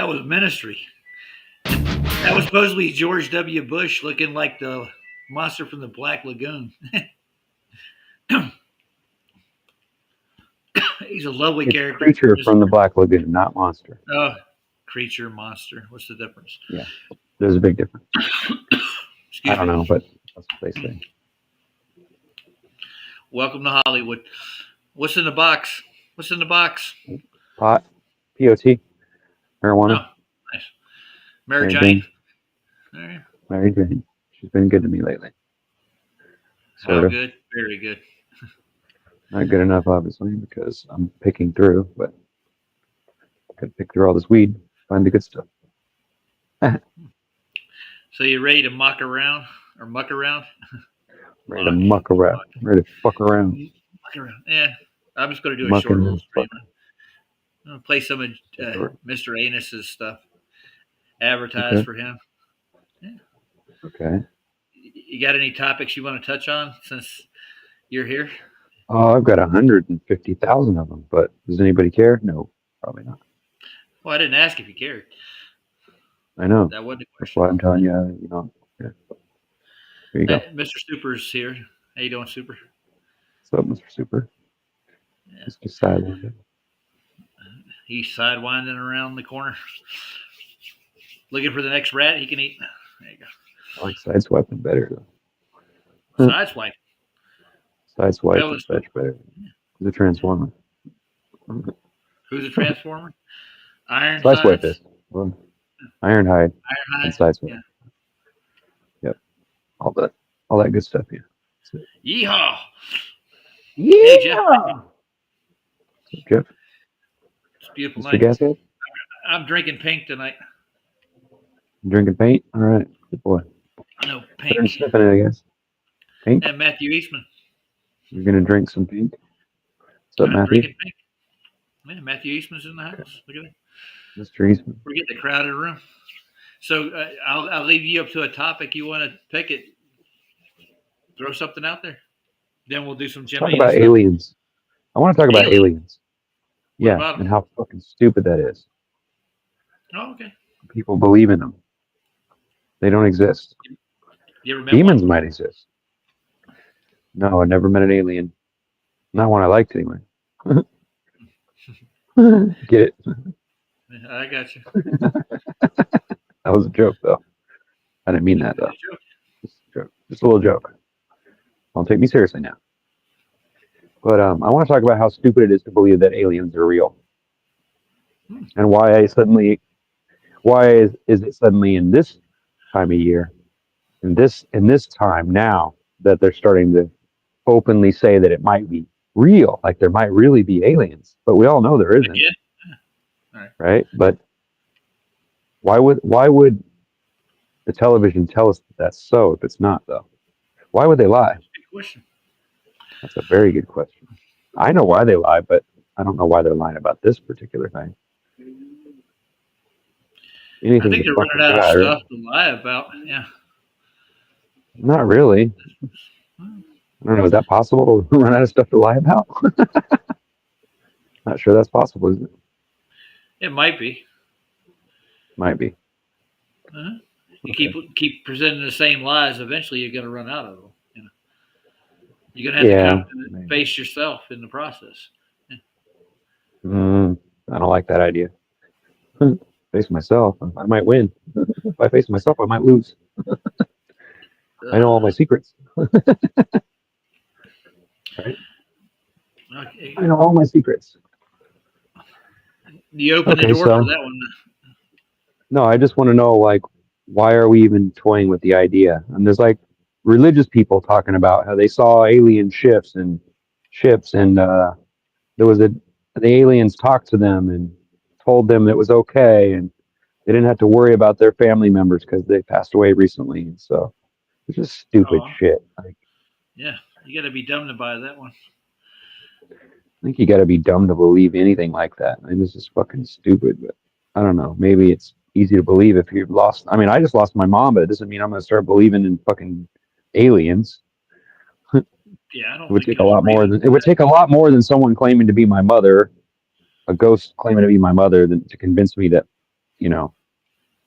That was Ministry. That was supposedly George W. Bush looking like the monster from the Black Lagoon. He's a lovely It's character. Creature from the Black Lagoon, not Monster. Oh, creature, monster. What's the difference? Yeah, there's a big difference. Excuse I don't me. know, but that's what they say. Welcome to Hollywood. What's in the box? What's in the box? Pot, POT, marijuana, Oh, nice. Mary Mary Jane. Jane. All right. Mary Jane. She's been good to me lately. Sort How of. good? Very good. Not good enough, obviously, because I'm picking through, but I could pick through all this weed, find the good stuff. So you ready to muck around or muck around? Ready to muck around. Ready to fuck around. Muck around. Yeah. I'm just going to do a Mucking short little and stream. fucking. I'm going to play some of Sure. Mr. Anus's stuff. Advertise for him. Yeah. Okay. You got any topics you want to touch on since you're here? Oh, I've got 150,000 of them, but does anybody care? No, probably not. Well, I didn't ask if you cared. I know. That wasn't a That's question. why I'm telling you, you know. Yeah. Here you go. Mr. Super's here. How you doing, Super? What's up, Mr. Super? Yeah. It's just sidewinded. He's sidewinding around the corner, looking for the next rat he can eat. There you go. I like sideswiping better, though. Sideswipe. Sideswipe is much better. The Transformer. Who's a Transformer? Iron Sideswipe is. Well, Ironhide and Sideswipe. Yeah. Yep. All that good stuff, yeah. Yeehaw! Yeah! Hey, Jeff. Jeff? It's a beautiful Mr. night. Gashead? I'm drinking pink tonight. You drinking paint? All right. Good boy. I know, Better pink. sniffing it, I guess. Pink? And Matthew Eastman. You're going to drink some pink? What's up, I'm Matthew? drinking pink. Yeah, Matthew Eastman's in the house. Okay. Look at that. Mr. Eastman. We're getting a crowded room. So I'll leave you up to a topic you want to pick it. Throw something out there. Then we'll do some Jimmy. Talk about aliens. I want to talk about aliens. Yeah, about and how fucking stupid that is. Oh, okay. People believe in them. They don't exist. You ever met Demons one? might exist. No, I never met an alien. Not one I liked anyway. Get it? I got you. That was a joke, though. I didn't mean that, though. Just a joke. Just a little joke. Don't take me seriously now. But I want to talk about how stupid it is to believe that aliens are real, and why is it suddenly in this time of year, in this time now, that they're starting to openly say that it might be real, like there might really be aliens, but we all know there isn't. Yeah. Right? But why would the television tell us that that's so if it's not, though? Why would they lie? Good question. That's a very good question. I know why they lie, but I don't know why they're lying about this particular thing. I think they're running out of stuff to lie about. Yeah. Not really. I don't know. Is that possible to run out of stuff to lie about? Not sure that's possible, is it? It might be. Might be. Uh-huh. You keep presenting the same lies. Eventually, you're going to run out of them. You know? You're going to have to come and face yourself in the process. Yeah. I don't like that idea. Face myself, I might win. If I face myself, I might lose. I know all my secrets. Right? Okay. I know all my secrets. You open the door for that one. No, I just want to know, like, why are we even toying with the idea? And there's like religious people talking about how they saw alien ships, and there was the aliens talked to them and told them it was okay, and they didn't have to worry about their family members because they passed away recently. And so it's just stupid shit. Like, yeah, you got to be dumb to buy that one. I think you got to be dumb to believe anything like that. I mean, this is fucking stupid, but I don't know. Maybe it's easy to believe if you've lost. I mean, I just lost my mom, but it doesn't mean I'm going to start believing in fucking aliens. Yeah, I don't. It would take a lot more than someone claiming to be my mother, a ghost claiming to be my mother, to convince me that you know,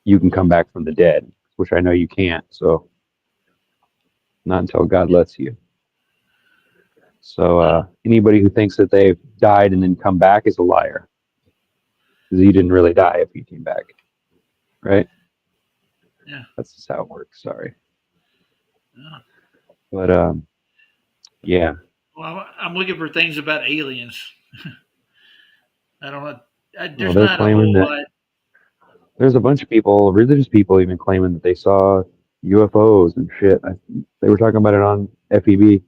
you can come back from the dead, which I know you can't. So not until God lets you. So anybody who thinks that they've died and then come back is a liar, because you didn't really die if you came back, right? Yeah. That's just how it works. Sorry, Yeah. but yeah. Well, I'm looking for things about aliens. I don't know. Well, There's they're not a claiming whole that lot. there's a bunch of people, religious people, even claiming that they saw UFOs and shit. They were talking about it on FEB,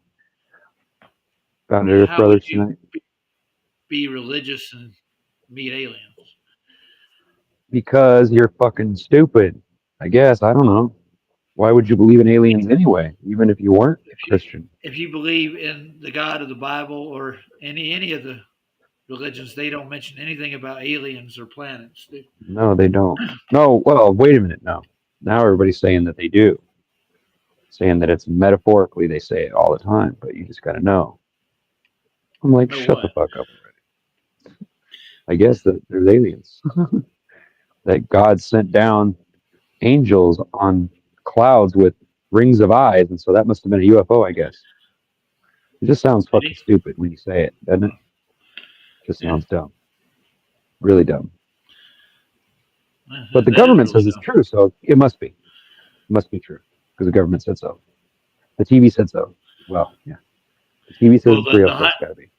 Founded Earth How would Brothers you tonight. be religious and meet aliens? Because you're fucking stupid. I guess. I don't know. Why would you believe in aliens anyway, even if you weren't If you Christian? if you believe in the God of the Bible or any of the religions, they don't mention anything about aliens or planets. No, they don't. No, well, wait a minute. No. Now everybody's saying that they do, saying that it's metaphorically, they say it all the time, but you just got to know. I'm like, Know shut the what? fuck up already. I guess that there's aliens that God sent down angels on clouds with rings of eyes, and so that must have been a UFO, I guess. It just sounds Did fucking he? stupid when you say it, doesn't it? Just Yeah. sounds dumb, really dumb. But the That is government really says it's dumb. true, so it must be. It must be true because the government said so. The TV said so. Well, yeah, the TV says Well, it's real, so it's got to be.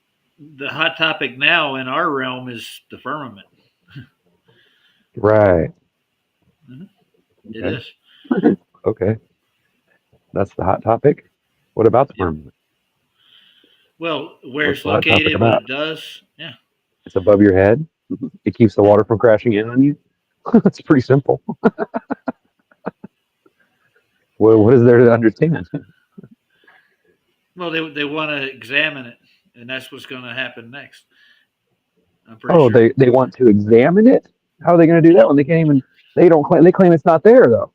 the hot topic now in our realm is the firmament. Right. Mhm. It Okay. is. Okay. That's the hot topic. What about the Yeah. firmament? Well, where What's it's the hot topic located, what about? it does. Yeah. It's above your head. It keeps the Yeah. water from crashing in on you. That's pretty simple. What is there to understand? Well, they want to examine it, and that's what's going to happen next. I'm pretty Oh, sure. they want to examine it. How are they going to do Yeah. that when they can't even? They don't claim. They claim it's not there though.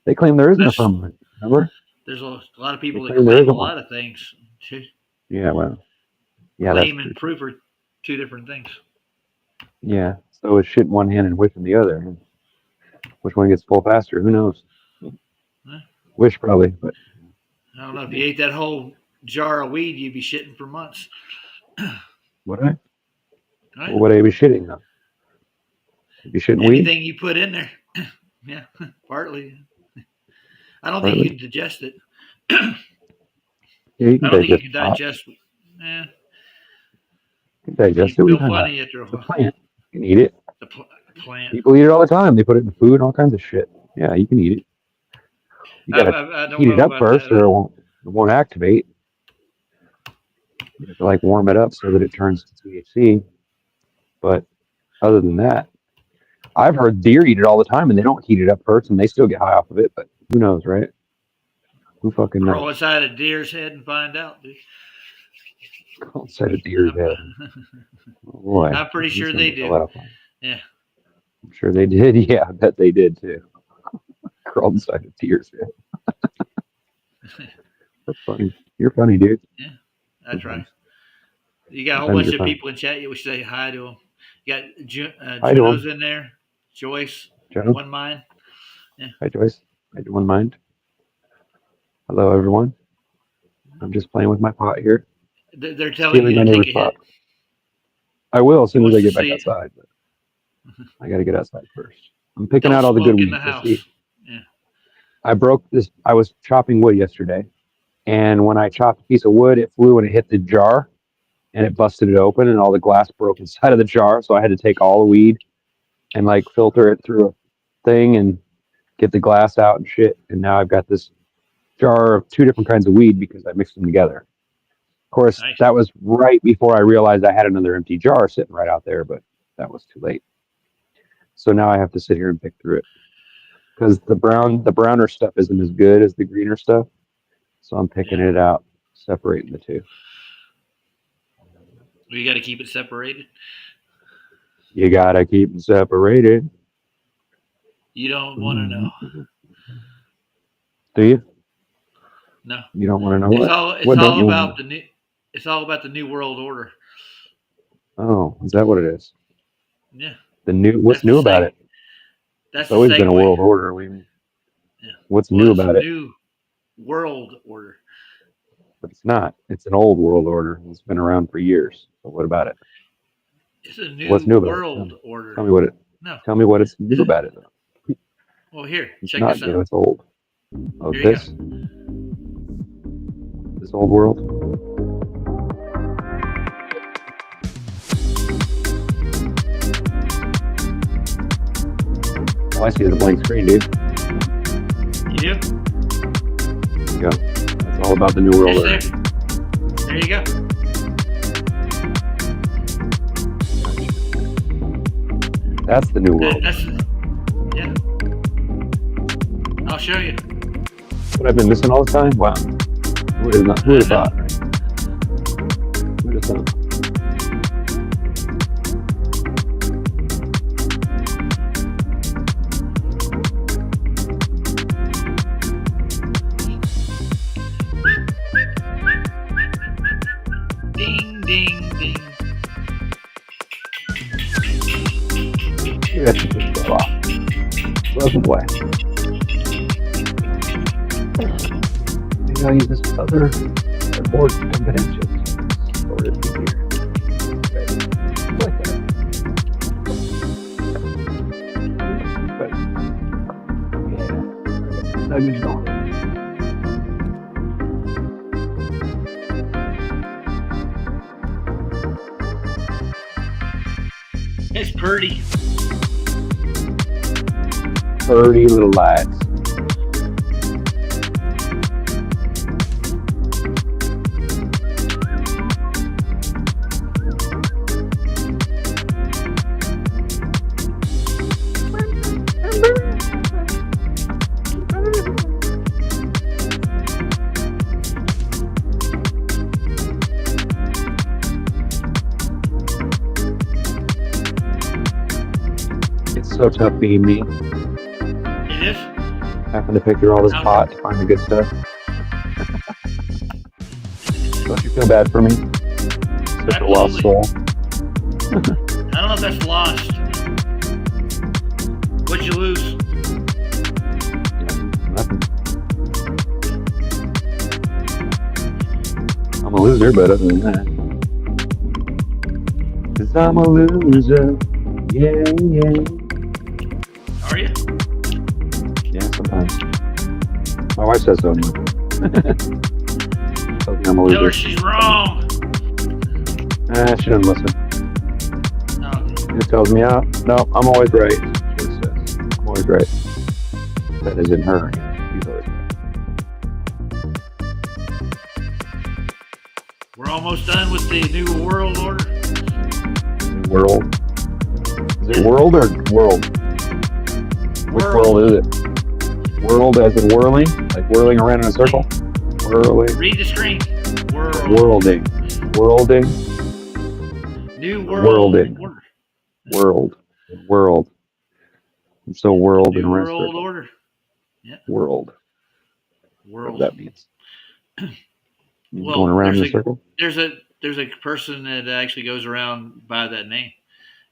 They claim there isn't a That's firmament. Remember? there's a lot of They people that claim there claim a isn't one. lot of things. Yeah. Well. Yeah, that's Claim true and too. proof are two different things. Yeah. So it's shit in one hand and wish in the other. Which one gets full faster? Who knows? Huh? Wish probably, but I don't know if you ate that whole jar of weed, you'd be shitting for months. would I? Right? What would I be shitting on? Be shitting weed? Anything you put in there. Yeah, partly. I don't think you Partly. can digest it. I Yeah, you can don't think you digest can pot. digest. Eh, You can you digest it. What are you feel talking about? funny after a It's a while. plant. You can eat it. The plant. People eat it all the time. They put it in food and all kinds of shit. Yeah, you can eat it. You gotta I don't heat it know up about first, that. or it won't activate. You have to like warm it up so that it turns to THC. But other than that, I've heard deer eat it all the time, and they don't heat it up first, and they still get high off of it. But who knows, right? Who fucking Crawl knows? inside a deer's head and find out, dude. Outside a deer's I'm, head. Oh boy, I'm pretty this sure sounds they like a do. lot of fun. Yeah. I'm sure they did. Yeah, I bet they did too. Crawled inside a deer's head. That's funny. You're funny, dude. Yeah, that's right. Sometimes, You got a whole sometimes bunch you're of funny. people in chat. You would say hi to them. You got Hi to Juno's him, in there. Joyce, Joe. One Mind. Yeah. Hi, Joyce. I do one mind. Hello, everyone. I'm just playing with my pot here, They're telling stealing you my to take neighbor's a pot. hit. I will as He soon as wants I to get back see it. outside. But I got to get outside first. I'm picking Don't out all the good smoke in the weeds. I see. house. Yeah. I broke this. I was chopping wood yesterday, and when I chopped a piece of wood, it flew and it hit the jar, and it busted it open, and all the glass broke inside of the jar. So I had to take all the weed and like filter it through a thing and get the glass out and shit. And now I've got this jar of two different kinds of weed because I mixed them together. Of course, Nice. that was right before I realized I had another empty jar sitting right out there, but that was too late. So now I have to sit here and pick through it because the browner stuff isn't as good as the greener stuff. So I'm picking Yeah. it out, separating the two. You got to keep it separated. You gotta keep them separated. You don't want to know. Mm-hmm. Do you? No. You don't want to know It's what? all. It's What don't all you want to about know? the new. It's all about the new world order. Oh, is that what it is? Yeah. The new. What's That's the new about seg. it? That's It's always been a segue. world order. What's new about it? New world order. But it's not. It's an old world order. It's been around for years. So what about it? It's a What's new new about it? world order. Tell me what it. No. Tell me what it's new about it. Though. Well, here, It's check not this new. out. It's old. Oh, Here this old world. Oh, I see the blank screen, dude. You do? There you go. That's all about the new world order. There you go. That's the new world. Yeah. I'll show you. What I've been missing all the time? Wow. Who would have thought? Right? Who would have thought? Ding, ding, ding. Yeah, just fell off. Welcome play. Maybe I'll use this other board to dump it into. Store it in here. Okay. Like that. But, yeah. Segment's going. It's pretty. Pretty little lights. It's so tough being me. It is? Having to pick through all this pot to find the good stuff. Don't you feel bad for me? Such a lost soul. I don't know if that's lost. What'd you lose? Nothing. I'm a loser, but other than that. 'Cause I'm a loser. Yeah, yeah. Are you? Yeah, sometimes. My wife says so anyway. Tells me I'm a Tell her loser. she's wrong. She doesn't listen. Oh. It tells me, oh, no, I'm always right. That's what it says. I'm always right. That isn't her. She's always right. We're almost done with the new world order. New world. Is it world or world? Which world is it? World as in whirling? Like whirling around in a circle? Whirling. Read the screen. Worlding. Worlding. New world order. World. I'm so world in world circle. order. Yeah. World. Whatever that means. Well, going around in a circle? There's a person that actually goes around by that name.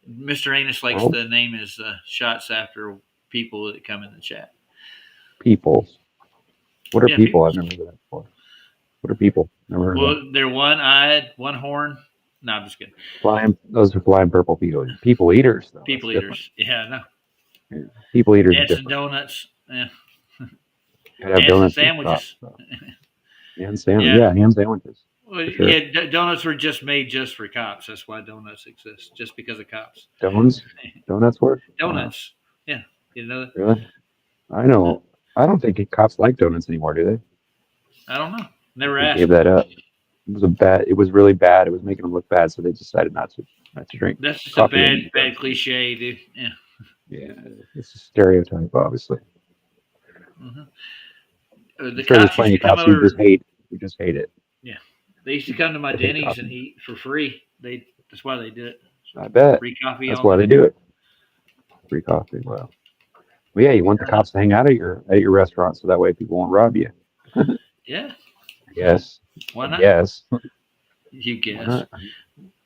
Mr. Anus likes the name his shots after people that come in the chat. People. What are people? I've never heard of that before. What are people? Never heard of that. They're one-eyed, one horn. No, I'm just kidding. Those are flying purple people. People eaters, though. People eaters. Yeah, no. Yeah. People eaters. Dance and donuts. Yeah. Have donuts sandwiches. And ham sandwiches. Well, sure. Yeah, donuts were just made just for cops. That's why donuts exist, just because of cops. Donuts were? Donuts. Yeah. You know that? Really? I know. I don't think cops like donuts anymore, do they? I don't know. Never asked. Gave that up. It was really bad. It was making them look bad, so they decided not to drink. That's just a bad cliche, dude. Yeah. Yeah, it's a stereotype, obviously. Mm-hmm. The sure there's plenty of cops who just hate it. Yeah, they used to come to my Denny's and eat for free. That's why they did it. I bet. Free coffee. That's why they do it. Free coffee. Wow. Well, yeah, you want the cops to hang out at your restaurant so that way people won't rob you. Yeah. I guess. Why not? Yes. You guess.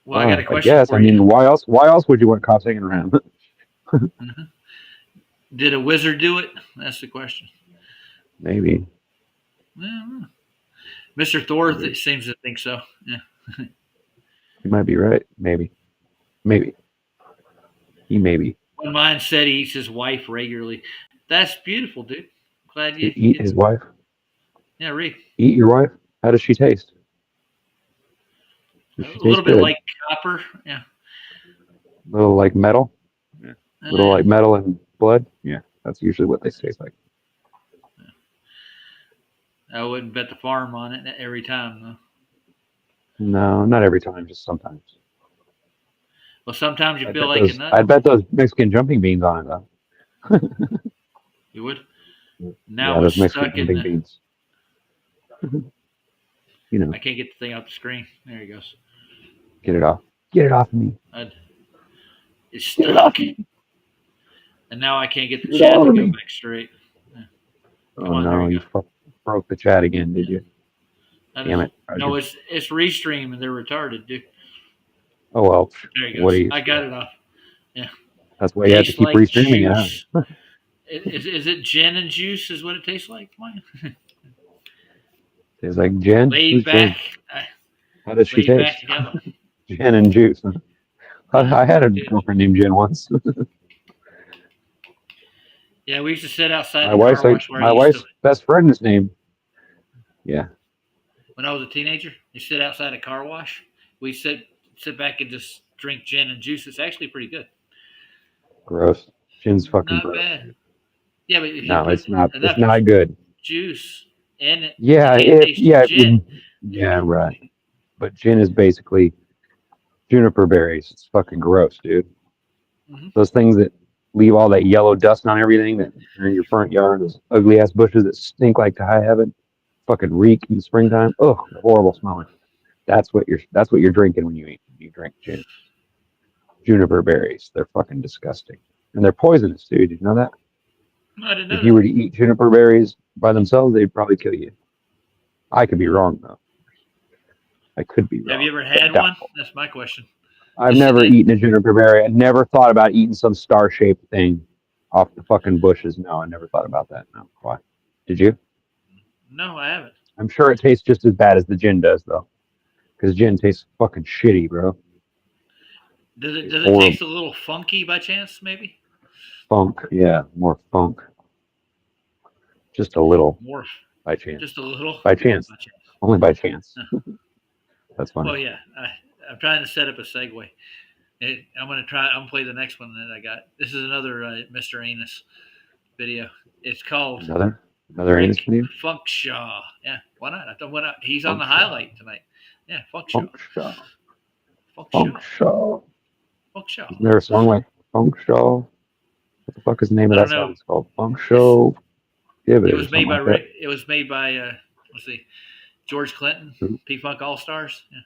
Well, I got a question. I guess. I mean, why else would you want cops hanging around? Mm-hmm. Did a wizard do it? That's the question. Maybe. Mr. Thor seems to think so. Yeah. You might be right. Maybe. He maybe. One mine said he eats his wife regularly. That's beautiful, dude. Glad you Eat his wife? Yeah, Reed. Eat your wife? How does she taste? Does she taste bit like copper. Yeah. A little like metal? Yeah. A little like metal and blood? Yeah. That's usually what they taste like. I wouldn't bet the farm on it every time, though. No, not every time, just sometimes. Well, sometimes you feel like a nut. I'd bet those Mexican jumping beans on it, though. You would? Now those Mexican jumping beans. You know. I can't get the thing off the screen. There he goes. Get it off. Get it off of me. It's stuck. And now I can't get the chat to go back straight. Come on, no, you broke the chat again, did you? Damn it. Roger. No, it's Restream and they're retarded, dude. Oh, well. There you go. I got it off. Yeah. That's why you have to keep restreaming it, huh? Is it gin and juice is what it tastes like? Tastes like gin? Laid back. How does she taste? Gin and juice. I had a girlfriend named Jen once. Yeah, we used to sit outside my wife's best friend is named. Yeah. When I was a teenager, you sit outside a car wash. We sit back and just drink gin and juice. It's actually pretty good. Gross. Gin's fucking not gross. Bad. Yeah, but if no, it's not. It's not good. Juice in it. Yeah, yeah, right. But gin is basically juniper berries. It's fucking gross, dude. Mm-hmm. Those things that leave all that yellow dust on everything that are in your front yard, those ugly ass bushes that stink like to high heaven, fucking reek in the springtime. Ugh, horrible smelling. That's what you're drinking when you drink gin. Juniper berries. They're fucking disgusting. And they're poisonous, dude. Did you know that? No, I didn't know if you were to eat juniper berries by themselves, they'd probably kill you. I could be wrong, though. I could be wrong. Have you ever had one? That's my question. I've never eaten a juniper berry. I never thought about eating some star-shaped thing off the fucking bushes. No, I never thought about that. No. Why? Did you? No, I haven't. I'm sure it tastes just as bad as the gin does, though. Because gin tastes fucking shitty, bro. Does it taste a little funky by chance, maybe? Funk, yeah. More funk. Just a little. More. By chance. Just a little? By chance. Only by chance. That's funny. Well, yeah. I'm trying to set up a segue. I'm gonna play the next one that I got. This is another Mr. Anus video. It's called another Anus video. Funk Shaw. Yeah, why not? He's on the highlight tonight. Yeah, Funk Shaw. Funk Shaw. Funk Shaw. Isn't there a song like Funk Shaw? What the fuck is the name of that song? It's called Funk Shaw. It was made by It was made by let's see, George Clinton. P-Funk All Stars. Yeah.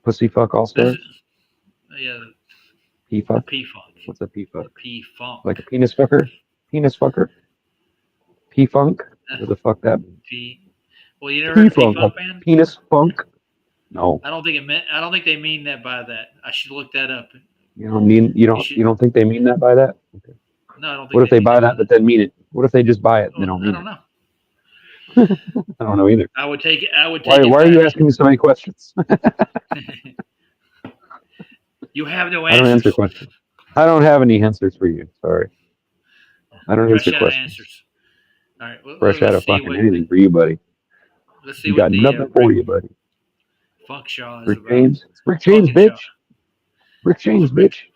Pussy Fuck All Stars? Yeah. P-Fuck? P-Funk. What's a P-Fuck? P-Funk. Like a penis fucker? Penis fucker? P-Funk? What the fuck that means? Well, you never heard of P-Funk, man? Penis funk? No. I don't think they mean that by that. I should look that up. You don't think they mean that by that? Okay. No, I don't think. What if they buy that but then mean it? What if they just buy it and they don't mean it? I don't know. I don't know either. I would take it. Why are you asking me so many questions? You have no answers. I don't answer questions. I don't have any answers for you. Sorry. I don't answer questions. Answers. All right. Well, fresh out of fucking anything for you, buddy. Let's see. You got nothing for you, buddy. Funk Shaw is Rick about. James. It's Rick James, bitch. Rick James, bitch.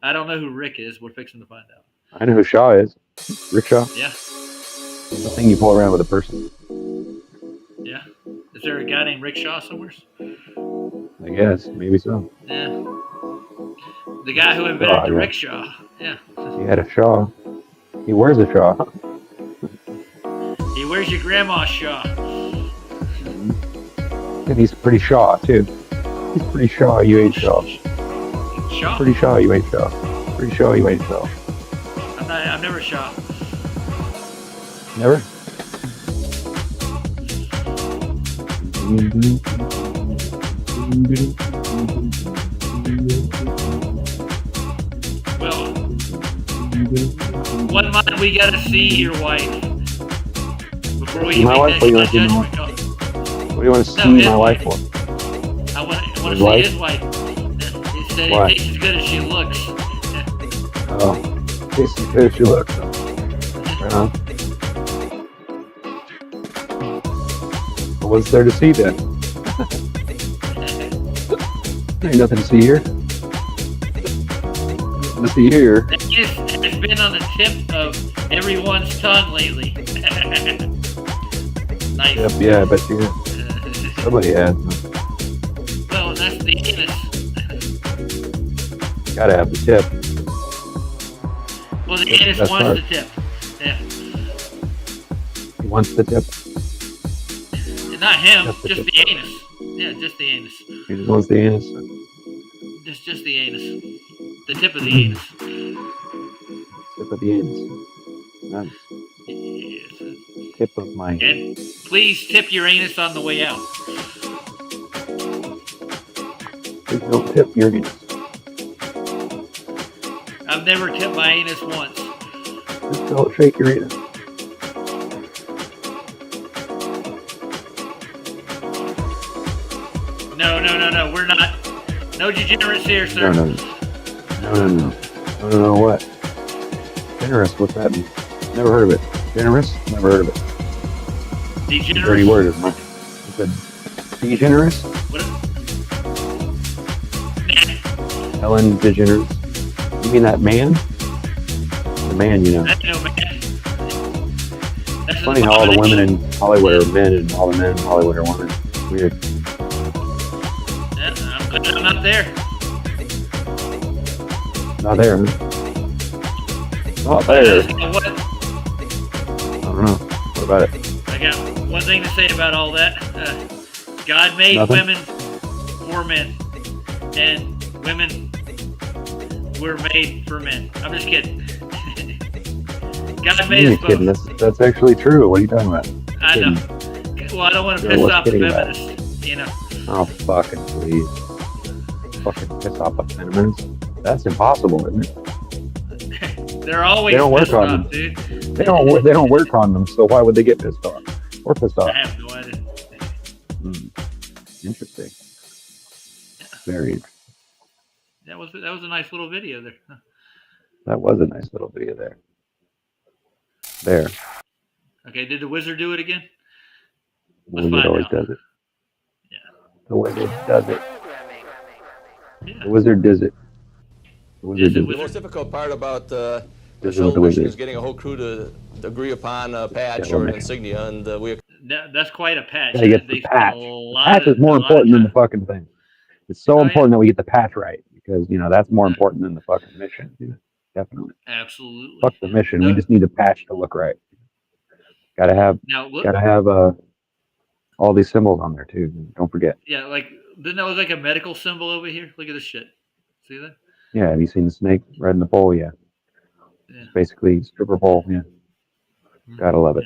I don't know who Rick is. We're fixing to find out. I know who Shaw is. Rick Shaw. Yeah. The thing you pull around with a person. Yeah. Is there a guy named Rick Shaw somewhere? I guess. Maybe so. Yeah. The guy who invented the rickshaw. Yeah. He had a Shaw. He wears a Shaw. He wears your grandma's Shaw. And he's pretty Shaw, too. He's pretty Shaw, you ain't Shaw. Shaw? Pretty Shaw, you ain't Shaw. Pretty Shaw, you ain't Shaw. I'm never Shaw. Never? Well, One mind, we gotta see your wife before we see my wife? What do you want to see my wife? What do you want to see my wife for? I want to see his wife. He said Why? it tastes as good as she looks. Oh, tastes as good as she looks. Right on. What's there to see then? Ain't nothing to see here. Nothing to see here. It's been on the tip of everyone's tongue lately. Nice. Yep, yeah, I bet you have. Somebody has. Well, that's the anus. Gotta have the tip. Well, the anus wants the tip. Yeah. He wants the tip. Not him, just the anus. Yeah, just the anus. He just wants the anus. Just the anus. The tip of the anus. Tip of the anus. Nice. Yes. Tip of my anus. And please tip your anus on the way out. Please don't tip your anus. I've never tipped my anus once. Just don't shake your anus. No, we're not. No degenerates here, sir. No. What? Generous, what's that mean? Never heard of it. Generous? Never heard of it. Degenerous? Dirty word, isn't it? You said degenerous? What? Ellen DeGeneres. You mean that man? The man, you know. That's no man. It's funny how all the women in Hollywood are men and all the men in Hollywood are women. It's weird. I'm not there. Not there, huh? Not there. What? I don't know. What about it? I got one thing to say about all that. God made women for men, and women were made for men. I'm just kidding. God made us both. That's actually true. What are you talking about? I know. Well, I don't want to piss off the feminists, you know. Oh, fucking please. Fucking piss off the feminists. That's impossible, isn't it? They're always they don't work pissed on off, them. dude. They don't work on them, so why would they get pissed off? Or pissed off? I have no idea. Interesting. Very interesting. That was a nice little video there. Huh. That was a nice little video there. There. Okay, did the wizard do it again? The wizard always does it. Yeah. The wizard does it. Yeah. The wizard does it. The most difficult part about the show mission is getting a whole crew to agree upon a patch or an insignia, and that's quite a patch. Yeah, get the patch. The patch is more important than the fucking thing. It's so important that we get the patch right, because that's more important than the fucking mission. Dude. Definitely. Absolutely. Fuck the mission. We just need a patch to look right. Gotta have all these symbols on there too. Don't forget. Yeah, didn't that look like a medical symbol over here? Look at this shit. See that? Yeah, have you seen the snake right in the pole? Yeah. It's basically stripper pole. Yeah. Gotta love it.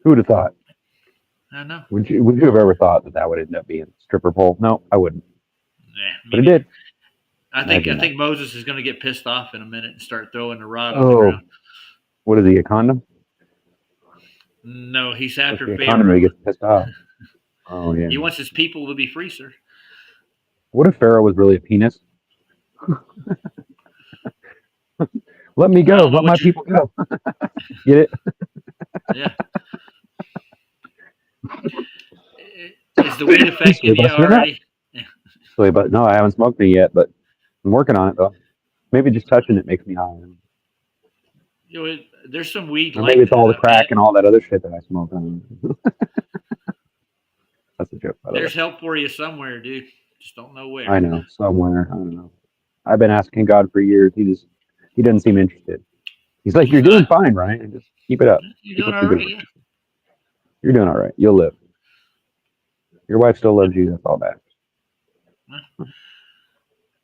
Who would have thought? I know. Would you have ever thought that would end up being stripper pole? No, I wouldn't. But it did. I think Moses is going to get pissed off in a minute and start throwing the rod on the ground. What is he, a condom? No, he's after Pharaoh. A condom, he gets pissed off. Oh yeah. He wants his people to be free, sir. What if Pharaoh was really a penis? Let me go. Let my people go. Get it? Yeah. Is the weed affecting you already? But no, I haven't smoked any yet, but I'm working on it though. Maybe just touching it makes me high. There's some weed. Or maybe it's all the crack and all that other shit that I smoke on. That's a joke. There's help for you somewhere, dude. Just don't know where. I know, somewhere. I don't know. I've been asking God for years. He doesn't seem interested. He's like, you're doing fine, Ryan. Just keep it up. You're doing all right. Yeah. You're doing all right. You'll live. Your wife still loves you. That's all that.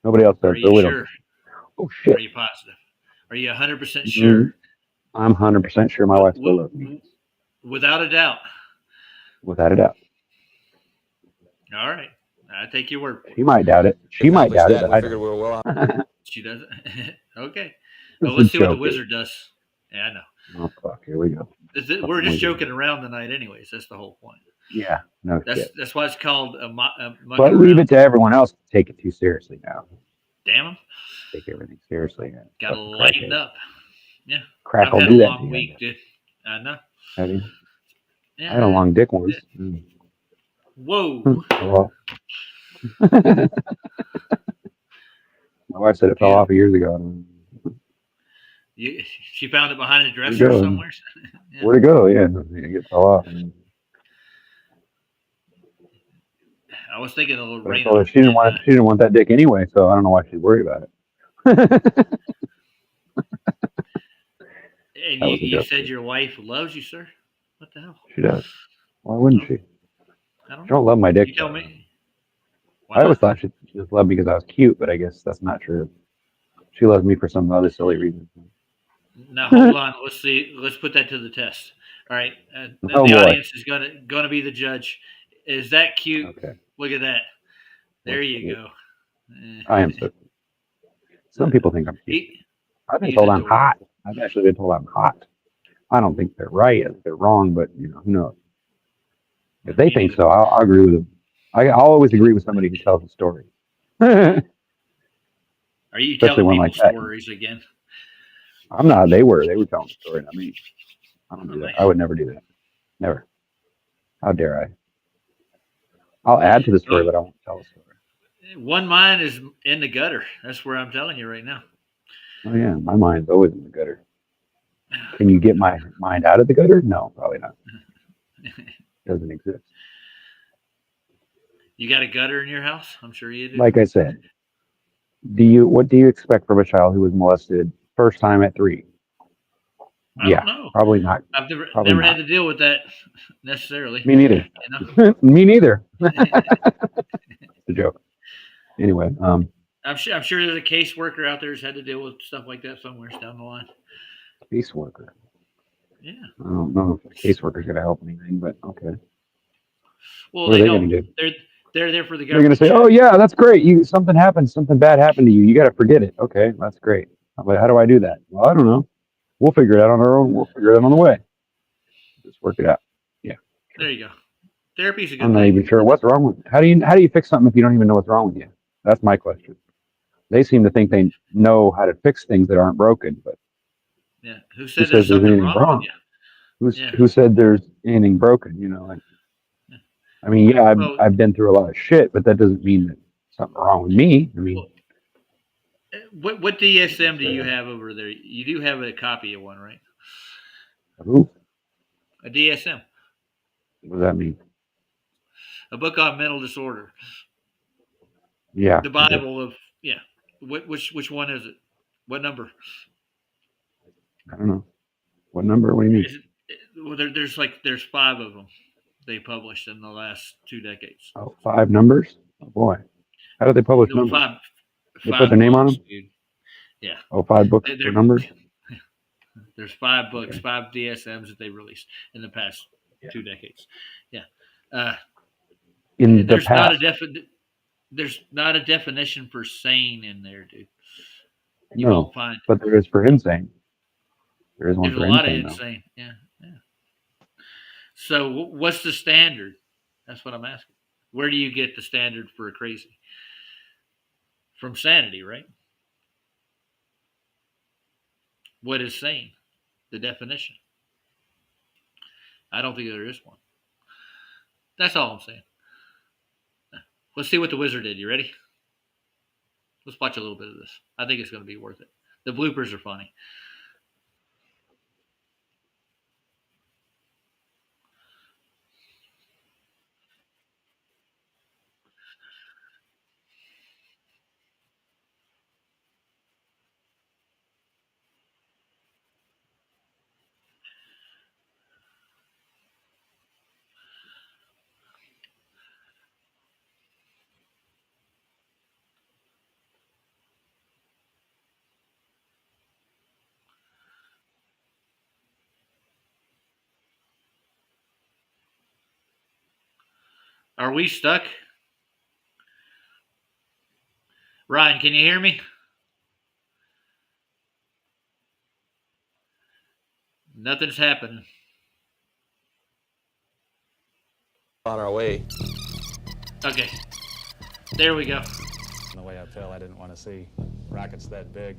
Nobody else does. Are you sure? Oh shit. Are you positive? Are you 100% sure? I'm 100% sure my wife still loves me. Without a doubt. Without a doubt. All right. I take your word for it. She might doubt it. She might doubt it, but I figured we're well. She doesn't. Okay. This Well, is a let's see what the joke. wizard does. Yeah, I know. Oh fuck! Here we go. We're just joking around tonight, anyways. That's the whole point. Yeah. No shit. That's why it's called a mucking But leave around. it to everyone else to take it too seriously now. Damn them. Take everything seriously. Got to Fucking lighten crackhead. up. Yeah. Crack I've will had a do that to long you. week, dude. I know. Have you? Yeah. I had a long dick once. Mm. Whoa. Well, my wife said it fell off years ago. She found it behind a Where'd it dresser go? somewhere. Yeah. Where'd it go? Yeah, it fell off. I was thinking a little But I rain. told her she didn't want it. She didn't want that dick anyway, so I don't know why she's worried about it. And you said your wife loves you, sir? What the hell? She does. Why wouldn't she? I don't She don't love my dick. You tell me. I always thought she just loved me because I was cute, but I guess that's not true. She loves me for some other silly reason. Now hold on. Let's see. Let's put that to the test. All right. The audience is gonna be the judge. Is that cute? Okay. Look at that. There you go. I am so. Some people think I'm cute. I've been told I'm hot. I've actually been told I'm hot. I don't think they're right. I think they're wrong, but who knows? If they think so, I'll agree with them. I'll always agree with somebody who tells a story. Are you especially telling one people like that? Stories again? I'm not. They were telling the story, not me. I don't do that. I would never do that. Never. How dare I? I'll add to the story, but I won't tell a story. One mind is in the gutter. That's where I'm telling you right now. Oh yeah, my mind's always in the gutter. Can you get my mind out of the gutter? No, probably not. Doesn't exist. You got a gutter in your house? I'm sure you do. Like I said, what do you expect from a child who was molested first time at 3? I don't know. Probably not. I've never had to deal with that necessarily. Me neither. Me neither. It's a joke. Anyway, I'm sure there's a caseworker out there who's had to deal with stuff like that somewhere down the line. Caseworker. Yeah. I don't know if a caseworker's going to help anything, but okay. Well, what are they going to do? They're there for the government. They're going to say, "Oh yeah, that's great. Something happened. Something bad happened to you. You got to forget it." Okay, that's great. But how do I do that? Well, I don't know. We'll figure it out on our own. We'll figure it out on the way. Just work it out. Yeah. There you go. Therapy's a good I'm not thing. even sure what's wrong with. How do you fix something if you don't even know what's wrong with you? That's my question. They seem to think they know how to fix things that aren't broken, but yeah, who says there's anything wrong with you? Who said there's anything broken? I mean, I've been through a lot of shit, but that doesn't mean that something wrong with me. I mean, what DSM do you have over there? You do have a copy of one, right? Who? A DSM. What does that mean? A book on mental disorder. Yeah. The Bible of Which one is it? What number? I don't know. What number? What do you mean? There's 5 of them they published in the last 2 decades. Oh, 5 numbers? Oh boy. How do they publish numbers? They put their name on them? Dude. Yeah. Oh, 5 books for numbers? There's 5 books, 5 DSMs that they released in the past 2 decades. Yeah. There's not a definition for sane in there, dude. You won't find it. But there is for insane. There is one for insane. There's a lot of insane. Yeah. So what's the standard? That's what I'm asking. Where do you get the standard for a crazy? From sanity, right? What is sane? The definition. I don't think there is one. That's all I'm saying. Let's see what the wizard did. You ready? Let's watch a little bit of this. I think it's going to be worth it. The bloopers are funny. Are we stuck? Ryan, can you hear me? Nothing's happening. On our way. Okay. There we go. On the way uphill, I didn't want to see rockets that big.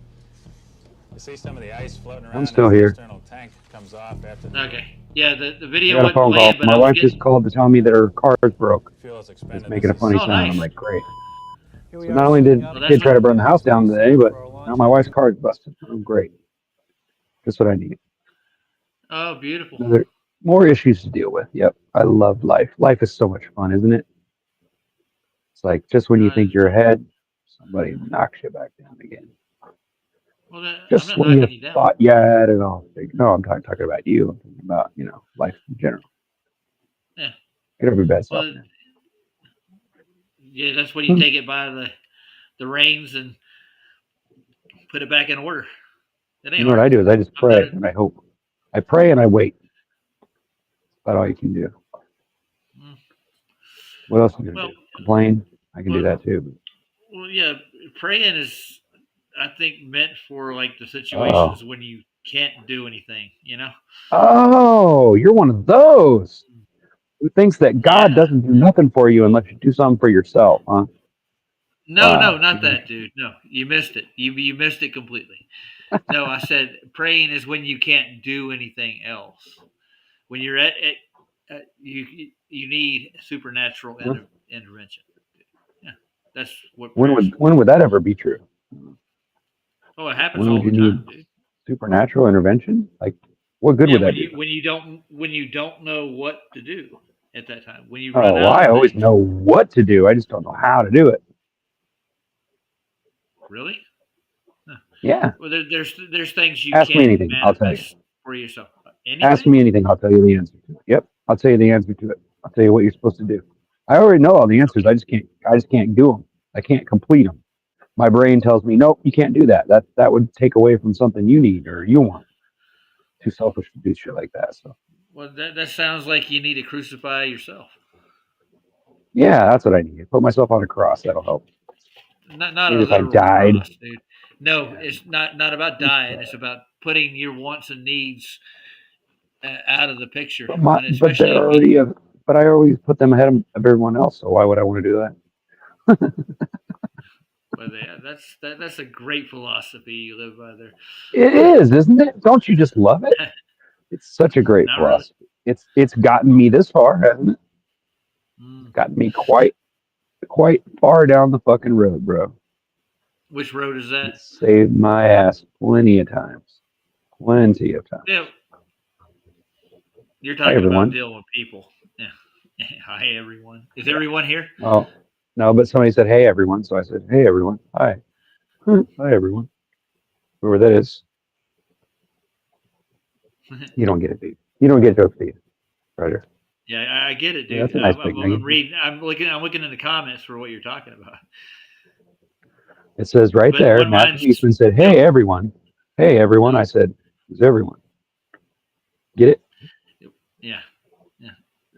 You see some of the ice floating around I'm still as here. the external tank comes off after the Okay. Yeah, the I video got a wasn't phone call. playing, but My I was wife just getting. called to tell me that her car's broke. fuel is It's expended. making a funny sound. nice. I'm like, great. Here we So are not only did setting up. the Well, that's kid try to what- burn the house down today, but now my wife's car's busted. I'm great. Just what I need. Oh, beautiful. Another more issues to deal with. Yep. I love life. Life is so much fun, isn't it? It's like just when you think you're ahead, somebody knocks you back down again. Well, I'm Just not when you knocking you down. thought you had it all. No, I'm talking about you. I'm talking about, life in general. Yeah. Get over your bad self, Well, man. yeah, that's when you take it by the reins and put it back in order. It ain't You know what hard. I do is I just I'm pray not. and I hope. I pray and I wait. That's about all you can do. Mm. What else are you gonna Well, do? Complain? I can do well, that too. well, yeah. Praying is, I think, meant for like the Oh. situations when you can't do anything. Oh, you're one of those who thinks that God Yeah. doesn't do nothing for you unless you do something for yourself, huh? No, Wow. not that, dude. No, you missed it. You missed it completely. No, I said praying is when you can't do anything else. When you're you need supernatural intervention. Yeah, that's what When prayers would for. when would that ever be true? Oh, it happens When would all you the need time, dude. supernatural intervention? Like, what good Yeah, would that do? when you don't know what to do at that time, when you run Oh, well, out I of always things. know what to do. I just don't know how to do it. Really? Huh. Yeah. Well, there's things you Ask me can't anything. I'll tell you. manifest for yourself. Ask Anything? me anything. I'll tell you the answer to it. Yep. I'll tell you the answer to it. I'll tell you what you're supposed to do. I already know all the answers. I just can't do them. I can't complete them. My brain tells me, nope, you can't do that. That would take away from something you need or you want. Too selfish to do shit like that. So Well, that sounds like you need to crucify yourself. yeah, that's what I need. Put myself on a cross. That'll help. Not Maybe a if I literal died. cross, dude. No, Yeah. it's not about dying. It's about putting your wants and needs out of the picture, and But they're especially me. already. But I always put them ahead of everyone else. So why would I want to do that? But yeah, that's a great philosophy you live by there. It is, isn't it? Don't you just love it? It's such a great Not really. philosophy. It's gotten me this far, hasn't it? It's Mm. gotten me quite far down the fucking road, bro. Which road is that? It's saved my ass plenty of times. Plenty of times. Yeah, you're Hi talking about everyone. dealing with people. Yeah. Hi everyone. Is everyone here? Oh no, but somebody said hey everyone, so I said hey everyone. Hi. Hi everyone. Whoever that is. You don't get it, dude. You don't get jokes, do you? Roger. Yeah, I get it, Yeah, dude. that's a nice big I'm nugget. reading. I'm looking in the comments for what you're talking about. It says right But there, one Matthew mine's Eastman said, hey everyone. Hey everyone. I said, who's everyone? Get it? yeah, yeah.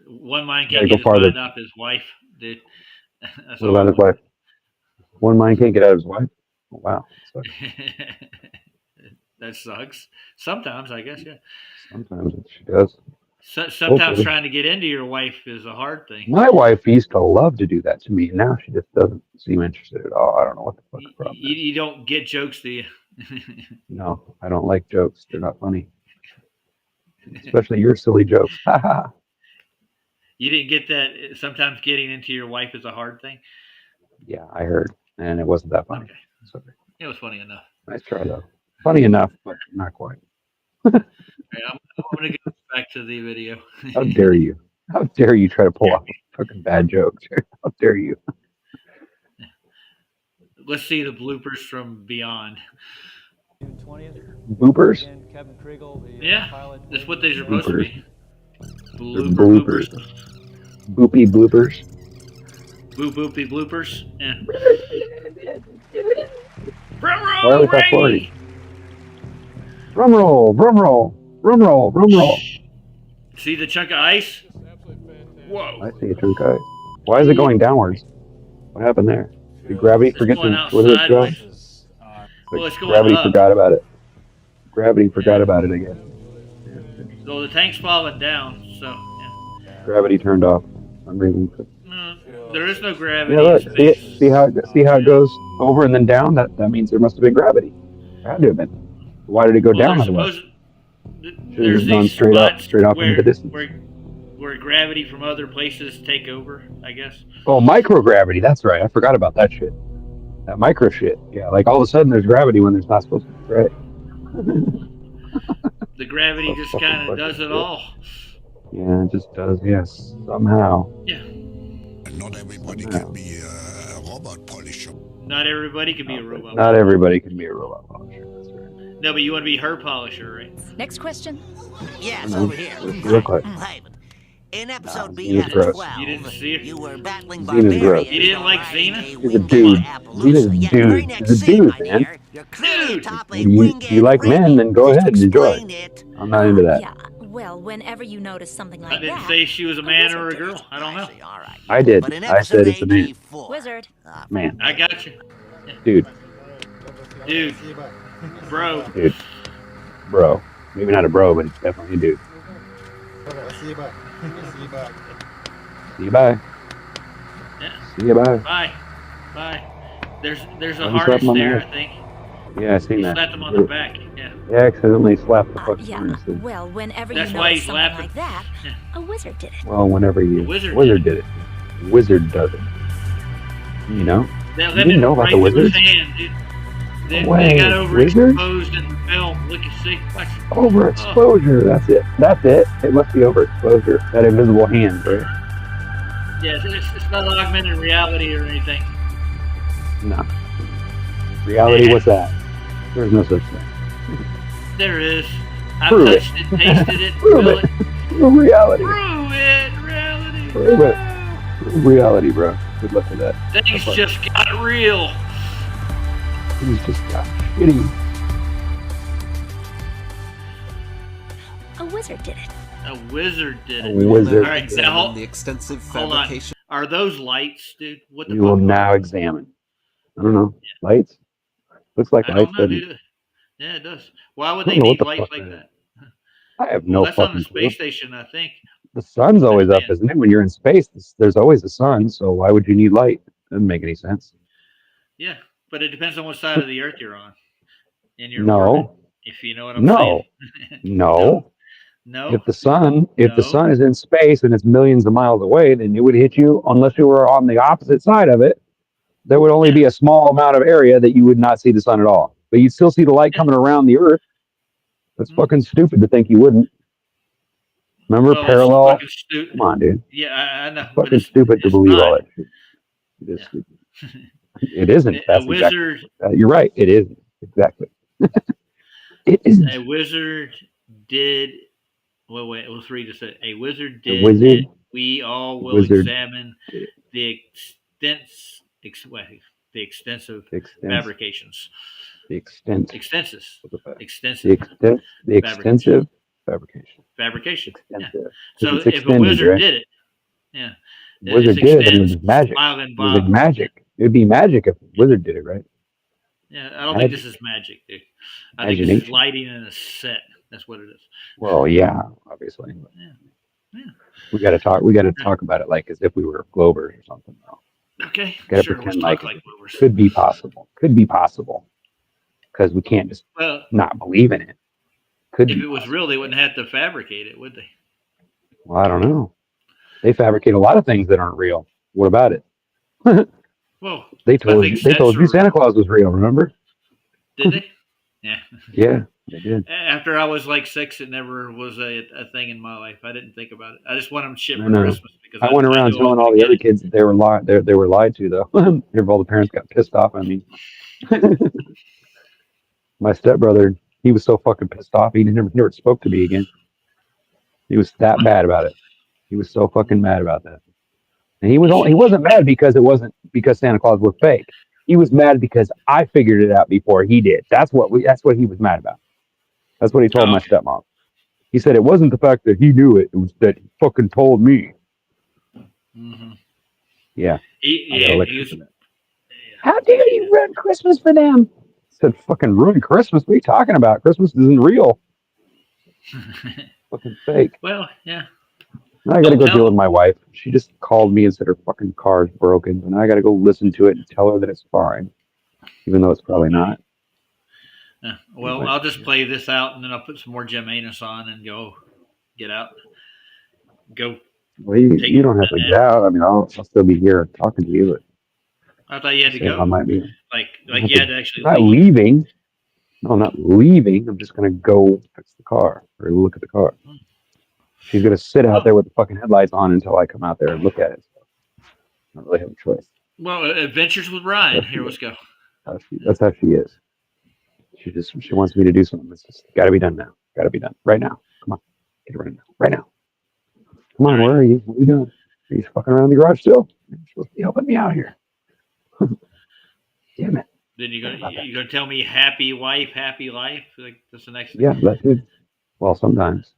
One mind You gotta can't go get his farther. mind off his wife, dude. That's What all I about his want. wife? One mind can't get out of his wife? Oh, wow. Sucks. That sucks. Sometimes, I guess, yeah. Sometimes she does. Sometimes Hopefully. trying to get into your wife is a hard thing. My wife used to love to do that to me. Now she just doesn't seem interested at all. I don't know what the fuck the problem is. You don't get jokes, do you? No, I don't like jokes. They're not funny. Especially your silly jokes. You didn't get that. Sometimes getting into your wife is a hard thing. Yeah, I heard. And it wasn't that funny. Okay. Sorry. It was funny enough. Nice try, though. Funny enough, but not quite. All right, I'm going to go back to the video. How dare you? How dare you try to pull off a fucking bad joke? How dare you? Let's see the bloopers from Beyond. Boopers? Yeah, that's what they're supposed to be. Bloopers. Boopy bloopers. Boopy bloopers. Yeah. Why are we fast forwarding? Drum roll, drum roll, drum roll, drum roll. See the chunk of ice? Whoa. I see a chunk of ice. Why is it going downwards? What happened there? Did gravity forget going to out where its going? Well, it's going Gravity up. forgot about it. Gravity forgot about it again. So the tank's falling down. So yeah. Gravity turned off. I'm reading. There is no Yeah, gravity in look. space. See how it goes over and then down. That means there must have been gravity. There had to have been. Why did it go Well, down otherwise? Should have there's just gone these straight up, spots straight off into the distance. where gravity from other places take over. I guess. Oh, microgravity. That's right. I forgot about that shit. That micro shit. Yeah, like all of a sudden there's gravity when there's not supposed to be. Right. The gravity So just fucking kind of fucking does it shit. all. Yeah, it just does. Yes, somehow. Yeah. Not everybody can be a robot polisher. Not everybody can be a robot. Not everybody can be a robot polisher. That's right. No, but you want to be her polisher, right? Next question. Yes, over here. What's she look like? In episode Xena's gross. BF12, You didn't see her? you were battling Xena's gross. barbarians. You didn't like while Xena? riding a She's a winged dude. Appaloosa. Xena's a Yet dude. very next She's a scene, dude, my man. dear, you're clearly Dude. top a You winged like men, then go Just ahead and enjoy explain it. it. I'm not into that. Yeah. Well, whenever you notice something I like didn't that, say she was a man or a girl. I don't know. see, all right. I did. But in I said episode it's a man. AG4, wizard. Man, I got you. dude, Dude. Bro. dude, bro. Maybe not a bro, but it's definitely a dude. See you bye. Yeah. See you bye. Bye. Bye. There's a Let me slap harness him on the there, head. I think. Yeah, I seen He that. slapped him on the back. Yeah. Yeah, accidentally slapped the fucking Yeah. harness. Well, whenever That's you why notice he's something laughing. like that, Yeah. a wizard did it. Well, whenever you The wizard did it. Wizard does it. You know? That You didn't know about right the through his wizards? hand, dude. They way. got Wizards? overexposed in the film. Look and see. Watch. Overexposure. That's it. That's it. It must be overexposure. That invisible hand, right? Yeah, it's not augmented reality or anything. No. Reality, what's that? There's no such thing. There is. I've Prove it. touched it, tasted it, Prove feel it. it. Prove reality. Prove it, reality. Prove it. Prove reality, bro. Good luck with that. Things just got real. He's just got shitty. A wizard did it. A wizard did A it. wizard. All right, now the extensive hold on. fabrication. Are those lights, dude? What the We will fuck? now examine. I don't know. Lights? Looks like I lights, don't know, doesn't it? dude. Yeah, it does. Why would I they don't know what need the lights fuck like that that? I have Well, no that's on the fucking clue. space station, I think. The sun's always up, Man. isn't it? When you're in space, there's always a sun, so why would you need light? Doesn't make any sense. Yeah, but it depends on what side of the Earth you're on. In your No. orbit, if you know what I'm No. saying. No. No. If the sun No. is in space and it's millions of miles away, then it would hit you unless you were on the opposite side of it. There would only be a small amount of area that you would not see the sun at all. But you'd still see the light coming around the Earth. That's fucking stupid to think you wouldn't. Remember Well, it's parallel? fucking Come on, dude. Yeah, I know. but Fucking stupid to it's believe not. all that shit. It is stupid. It isn't. A That's wizard. exactly, you're right. It isn't. Exactly. It isn't. A wizard did. Well, wait. Let's read this. A wizard did. wizard- it. We all will wizard examine the the extensive fabrications. The extent. Extensive. What the fuck? Extensive. The extensive fabrication. Fabrication. Yeah. Extensive. So It's if a extended, wizard right? did it, yeah. Wizard it did it, and it extends was magic. Bob and It was like Bob. magic. It'd be magic if a wizard did it, right? Yeah, I don't think this is magic, dude. I think this is Imagination. lighting in a set. That's what it is. Well, yeah, obviously. Yeah. Yeah. We got to talk. We got to talk about it like as if we were Glovers or something. Though. Okay. Gotta Sure. Let's pretend talk like like movers. Could be possible. Could be possible. Because we can't just Well, not believe in it. Could if be it was possible. real, they wouldn't have to fabricate it, would they? Well, I don't know. They fabricate a lot of things that aren't real. What about it? Well, They told you. think They sets told you are Santa real. Claus was real. Remember? Did they? Yeah. Yeah, they did. After I was like 6, it never was a thing in my life. I didn't think about it. I just wanted them shipped I for know. Christmas because I went around knew I was telling all gonna the get other it. kids that they were lied. They were lied to, though. All the parents got pissed off at me. My stepbrother, he was so fucking pissed off. He never spoke to me again. He was that bad about it. He was so fucking mad about that. And he wasn't mad because Santa Claus was fake. He was mad because I figured it out before he did. That's what he was mad about. That's what he told my stepmom. He said it wasn't the fact that he knew it; it was that he fucking told me. Mm-hmm. Yeah. I got a lecture was, for that. How dare you ruin Christmas for them? I said, fucking ruin Christmas? What are you talking about? Christmas isn't real. fucking fake. Well, yeah. Now I got to Don't go tell deal with them. my wife. She just called me and said her fucking car's broken, and I got to go listen to it and tell her that it's fine, even though it's probably Okay. not. Well, But, I'll just play this out and then I'll put some more Jim Anus on and go get out. Go well, take you don't have to a get nap. out. I mean, I'll still be here talking to you, but I thought you had to saying I go. might be. I don't Like have you to. had to actually I'm not leave. leaving. No, I'm not leaving. I'm just gonna go fix the car or look at the car. She's gonna sit out Oh, there with the fucking headlights on until I come out there and look at it. So I don't really have a choice. well, Adventures with That's Ryan. how she Here, let's is. go. That's how she is. She wants me to do something. It's just got to be done now. Got to be done right now. Come on, get it right now. Right now. Come All on, right. where are you? What are you doing? Are you fucking around the garage still? You're supposed to be helping me out here. Damn it. Then Sorry about that. you gonna tell me happy wife, happy life? Like that's the next thing. Yeah, that's it. Well, sometimes.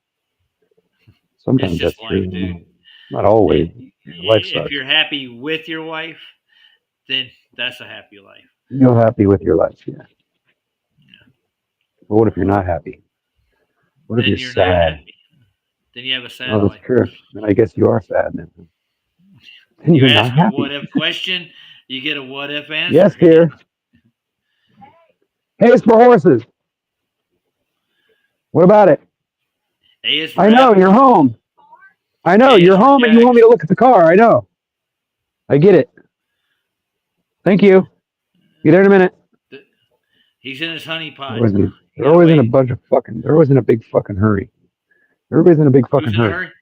It's Sometimes just that's life, true. dude. Not always. Life If sucks. you're happy with your wife, then that's a happy life. You're happy with your life, yeah. But what if you're not happy? What if Then you're you're not sad? happy. Then you have a sad Oh, that's life. true. Then I guess you are sad then. Then You you're not ask a what happy. if question, you get a what if answer. Yes, dear. Hey, it's for horses. What about it? A is for I know, apple. you're home. I know, J is you're for home and you want Jack. me to look at the car. I know. I get it. Thank you. Be there in a minute. He's in his honey They're pot. always in, You they're gotta always in a wait. bunch of fucking, they're always in a big fucking hurry. Everybody's in a big fucking Who's in a hurry. hurry?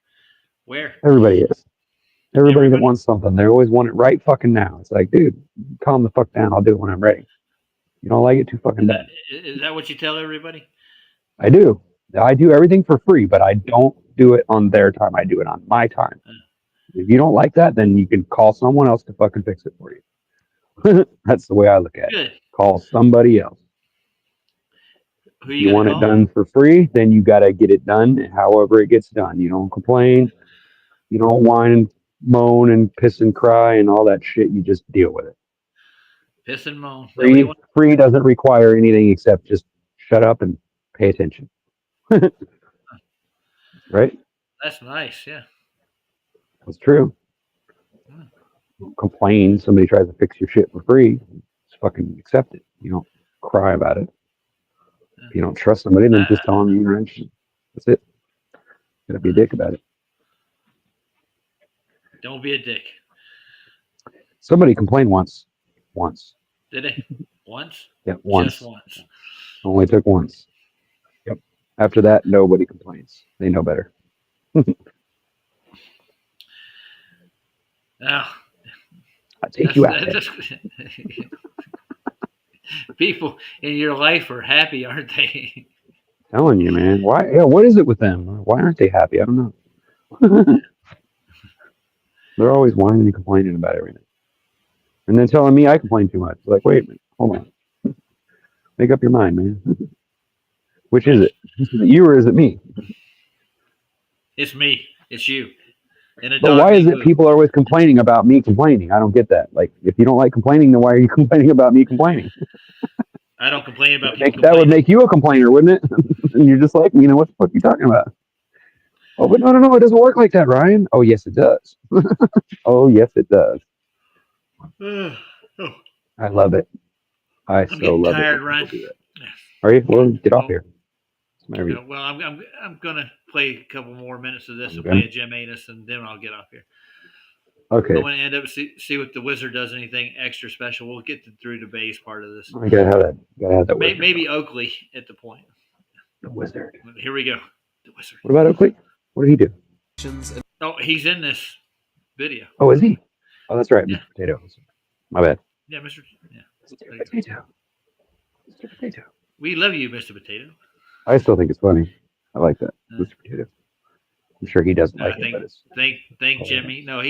Where? Everybody is. Everybody that Everybody? wants something, they always want it right fucking now. It's like, dude, calm the fuck down. I'll do it when I'm ready. You don't like it, too fucking bad. Is that what you tell everybody? I do. I do everything for free, but I don't do it on their time. I do it on my time. If you don't like that, then you can call someone else to fucking fix it for you. That's the way I look at it. Good. Call somebody else. Who You you gonna want it call? done for free, then you got to get it done however it gets done. You don't complain. You don't whine and moan and piss and cry and all that shit. You just deal with it. Piss and moan. Nobody Free, wants. free doesn't require anything except just shut up and pay attention. Right? That's nice. Yeah. That's true. Complain. Somebody tries to fix your shit for free. Just fucking accept it. You don't cry about it. If you don't trust somebody, then I, just tell them you're interested. That's it. Gotta be a dick about it. don't be a dick. Somebody complained once. Once. Did they? Once? Yeah, Just once. once. Only took once. Yep. After that, nobody complains. They know better. Now, I take you out there. that's people in your life are happy, aren't they? Telling you, man. Why? Yeah. What is it with them? Why aren't they happy? I don't know. They're always whining and complaining about everything, and then telling me I complain too much. Like, wait a minute, hold on, make up your mind, man. Which is it? Is it you or is it me? It's me. It's you. And a But dog why is named it Boo. people are always complaining about me complaining? I don't get that. Like, if you don't like complaining, then why are you complaining about me complaining? I don't complain about people That would complaining. make you a complainer, wouldn't it? And you're just like, what the fuck are you talking about? Oh, but no, it doesn't work like that, Ryan. Oh, yes, it does. Oh, yes, it does. Oh, I love it. I I'm so getting love it tired, when people Ryan. do that. Are you? Well, get off Well, here. What's the matter with you? well, I'm gonna play a couple more minutes of this and Okay. play a Jim Anus, and then I'll get off here. Okay. I'm gonna end up see what the wizard does anything extra special. We'll get through the base part of this. I gotta have that. Gotta have that wizard. Maybe Oakley at the point. The wizard. Here we go. The wizard. What about Oakley? What did he do? Oh, he's in this video. Oh, is he? Oh, that's right. Yeah. Mr. Potato. My bad. Yeah, Mr. Yeah. Mr. Potato. Mr. Potato. We love you, Mr. Potato. I still think it's funny. I like that. Mr. Potato. I'm sure he doesn't like it, but it's. Thank Jimmy. No,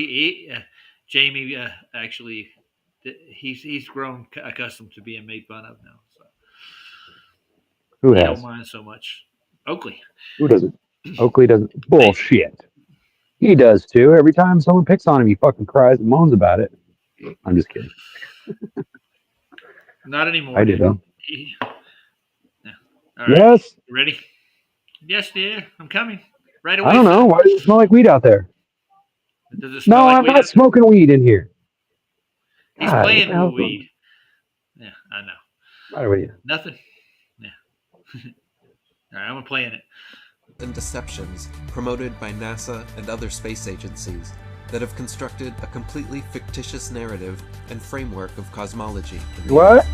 Jamie actually, he's grown accustomed to being made fun of now. So Who he has? don't mind so much. Oakley. Who doesn't? Oakley doesn't. Bullshit. He does too. Every time someone picks on him, he fucking cries and moans about it. I'm just kidding. Not anymore. I do though. Yeah. All right. Yes. You ready? Yes, dear. I'm coming. Right away. I don't know. Why does it smell like weed out there? Does it smell No, like I'm weed? not smoking weed in here. He's God, playing what the hell's with going weed. Yeah, I know. matter with you? Nothing. Yeah. All right, I'm gonna play in it. And deceptions promoted by NASA and other space agencies that have constructed a completely fictitious narrative and framework of cosmology. What?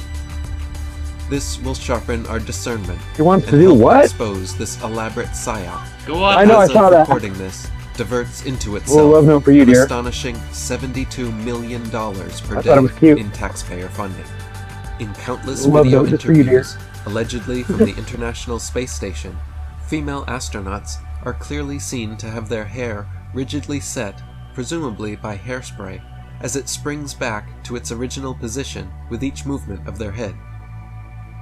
This will sharpen our discernment. He wants to and do help what? Expose this elaborate psyop. Go on. I know, I As saw of that. recording this diverts into Well, itself love note for you, an dear. astonishing $72 million per I day thought it was cute. in taxpayer funding. In countless Love video note just for you, dear. interviews, allegedly from the International Space Station, female astronauts are clearly seen to have their hair rigidly set, presumably by hairspray, as it springs back to its original position with each movement of their head.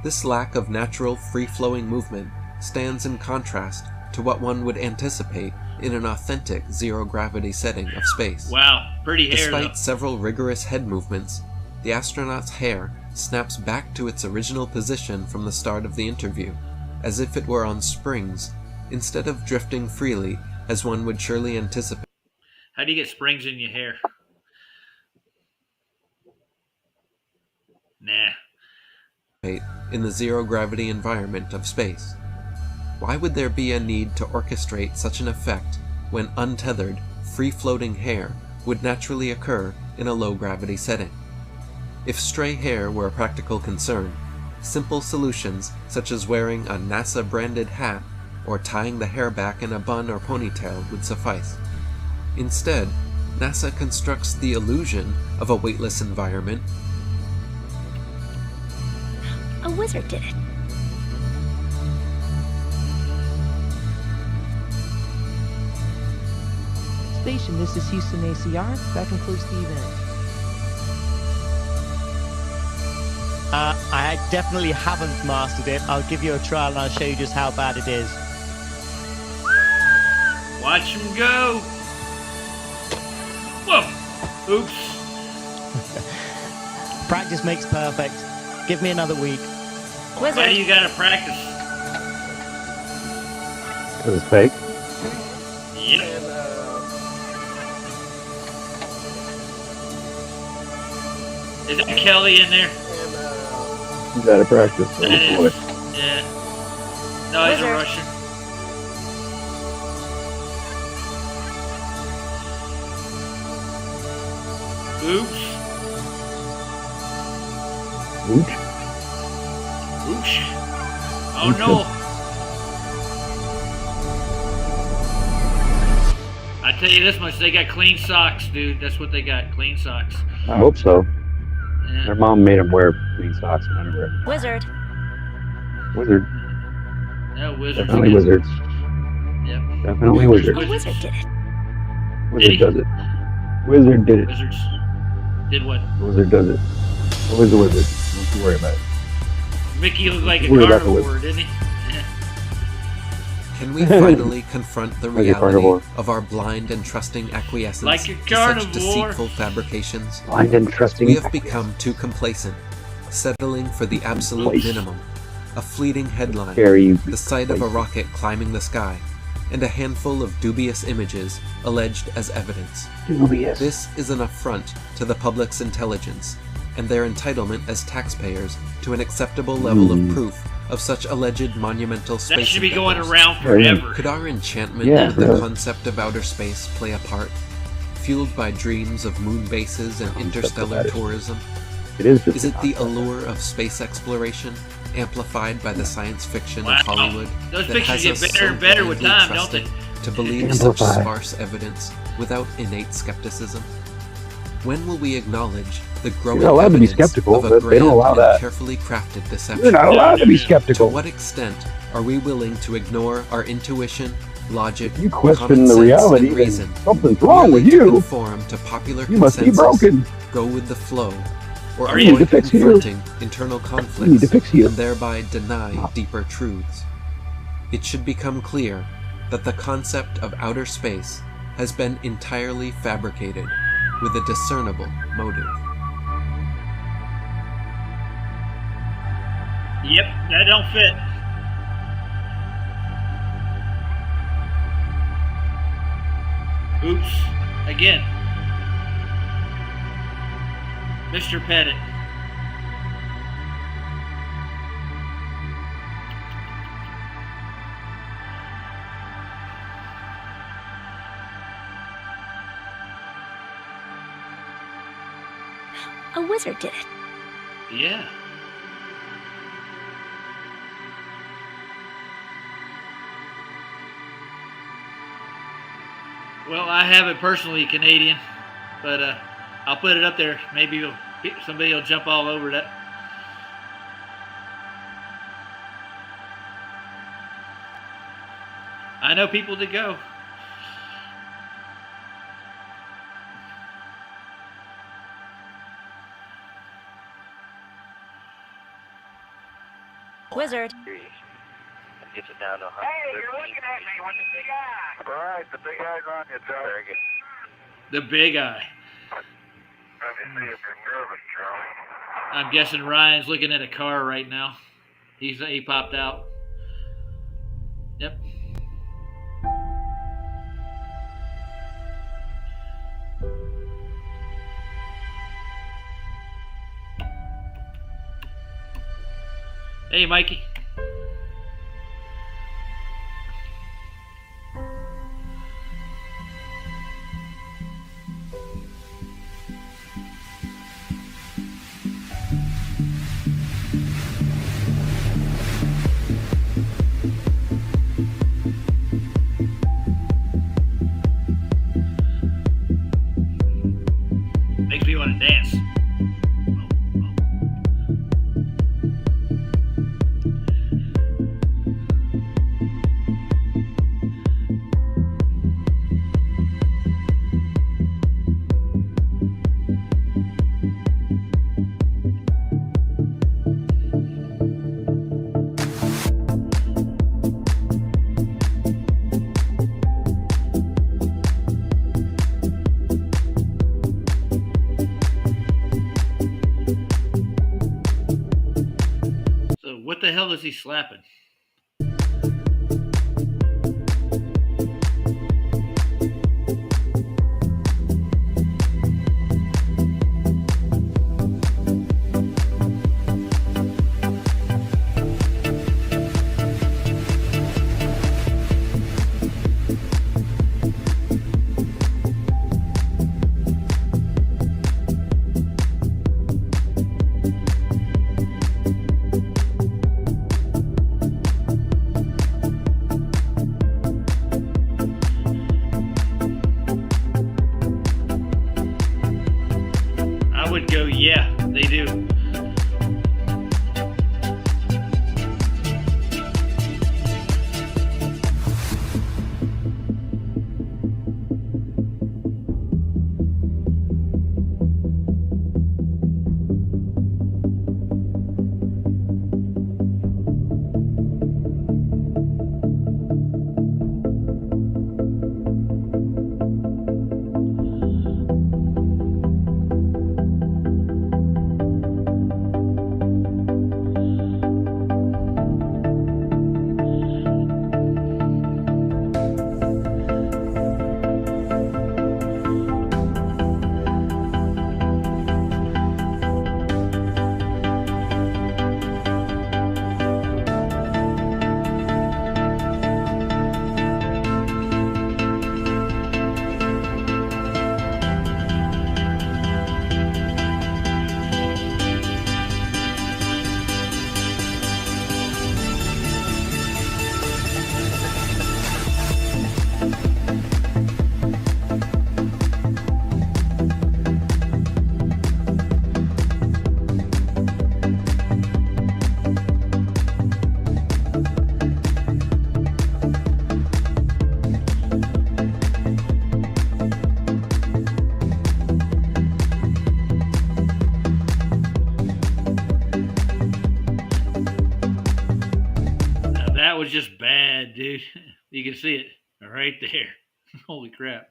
This lack of natural, free-flowing movement stands in contrast to what one would anticipate in an authentic zero-gravity setting of space. Wow, pretty hair Despite though. several rigorous head movements, the astronaut's hair snaps back to its original position from the start of the interview, as if it were on springs, instead of drifting freely as one would surely anticipate. How do you get springs in your hair? Nah. In the zero-gravity environment of space. Why would there be a need to orchestrate such an effect when untethered, free-floating hair would naturally occur in a low-gravity setting? If stray hair were a practical concern, simple solutions such as wearing a NASA-branded hat or tying the hair back in a bun or ponytail would suffice. Instead, NASA constructs the illusion of a weightless environment. A wizard did it. Station, this is Houston ACR. That concludes the event. I definitely haven't mastered it. I'll give you a trial and I'll show you just how bad it is. Watch him go. Whoa. Oops. Practice makes perfect. Give me another week. Wizard. Why do you gotta practice? Because it's fake. Yeah. Is that Kelly in there? You gotta practice. That Oh, boy. is. Yeah. No, he's a Wizard. Russian. Oops. Ooch. Oops. Oh no. I tell you this much, they got clean socks, dude. That's what they got, clean socks. I hope so. Yeah. Their mom made him wear clean socks and underwear. Wizard. Wizard. Yeah, wizards. Definitely again. wizards. Yep. Definitely wizards. A wizard did it. Wizard does it. Wizard did it. Wizards. Did what? Wizard does it. Always a wizard. Don't you worry about it. Mickey looked like a Worry about the carnivore, didn't he? Yeah. Can we finally confront the Like a reality carnivore. of our blind and trusting acquiescence Like a to such carnivore. deceitful fabrications? Blind and trusting. We have become too complacent, settling for the absolute Complacent. minimum. A fleeting headline, Scary. the sight of a rocket climbing the sky, and a handful of dubious images alleged as evidence. Dubious. This is an affront to the public's intelligence and their entitlement as taxpayers to an acceptable level of proof of such alleged monumental space That should be going endeavors. around forever. Could our enchantment Yeah, with the forever. concept of outer space play a part, fueled by dreams of moon bases and Concept of interstellar outer- tourism? It is just. Is it the allure of space exploration, amplified by the science fiction Wow. of Hollywood, Those that pictures has get us better so and better with naively time, don't trusted they? to believe such Amplify. sparse evidence without innate skepticism? When will we acknowledge the growing You're not allowed to be evidence skeptical, of a but they don't grand allow and that. carefully crafted deception? You're not allowed to be To skeptical. what extent are we willing to ignore our intuition, logic, If you question common the sense, reality, and then reason, something's wrong with merely to you. conform to popular You must be consensus, broken. go with the flow, or Are you- need to avoid fix you. confronting internal We need to conflicts fix you. and thereby deny deeper truths? It should become clear that the concept of outer space has been entirely fabricated with a discernible motive. Yep, that don't fit. Oops. Again. Mr. Pettit. A wizard did it. Yeah. Well, I haven't personally Canadian, but I'll put it up there. Maybe somebody will jump all over that. I know people to go. Wizard. Gets it down to 100. Hey, you're looking at me with the big eye. All right, the big eye's on you, Joe. Very good. The big eye. Let me see if you're nervous, Joe. I'm guessing Ryan's looking at a car right now. He popped out. Yep. Hey, Mikey. Makes me want to dance. So what the hell is he slapping? I would go, yeah, they do. That was just bad, dude. You can see it right there. Holy crap.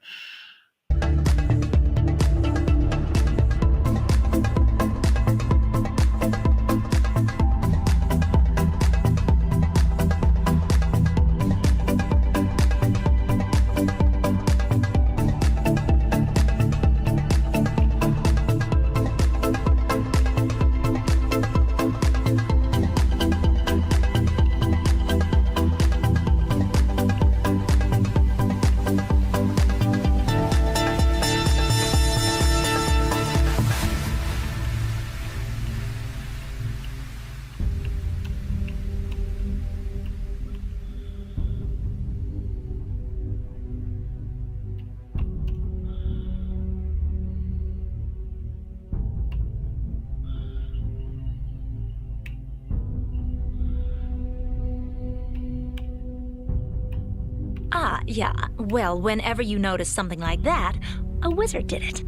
Yeah. Well, whenever you notice something like that, a wizard did it.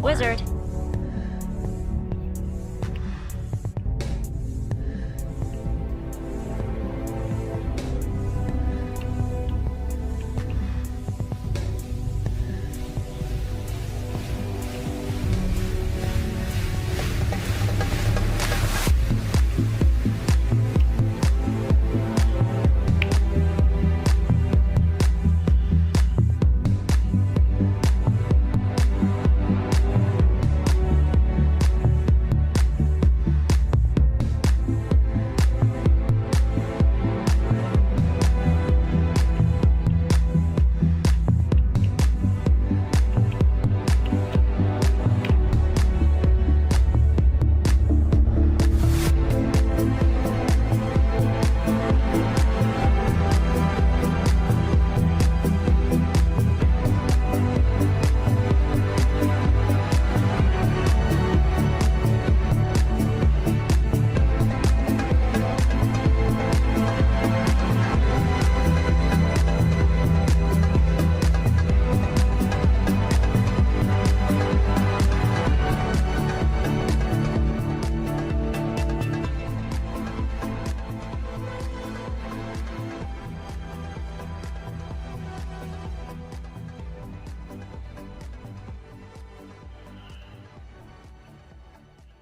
Wizard.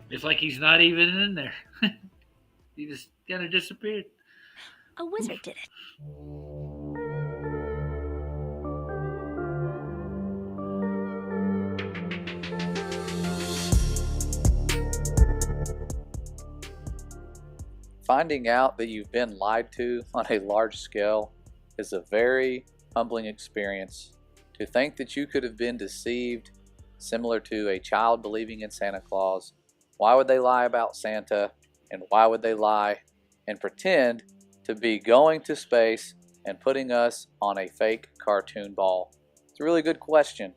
It's like he's not even in there. He just kind of disappeared. A wizard did it. Finding out that you've been lied to on a large scale is a very humbling experience. To think that you could have been deceived, similar to a child believing in Santa Claus. Why would they lie about Santa? And why would they lie and pretend to be going to space and putting us on a fake cartoon ball? It's a really good question.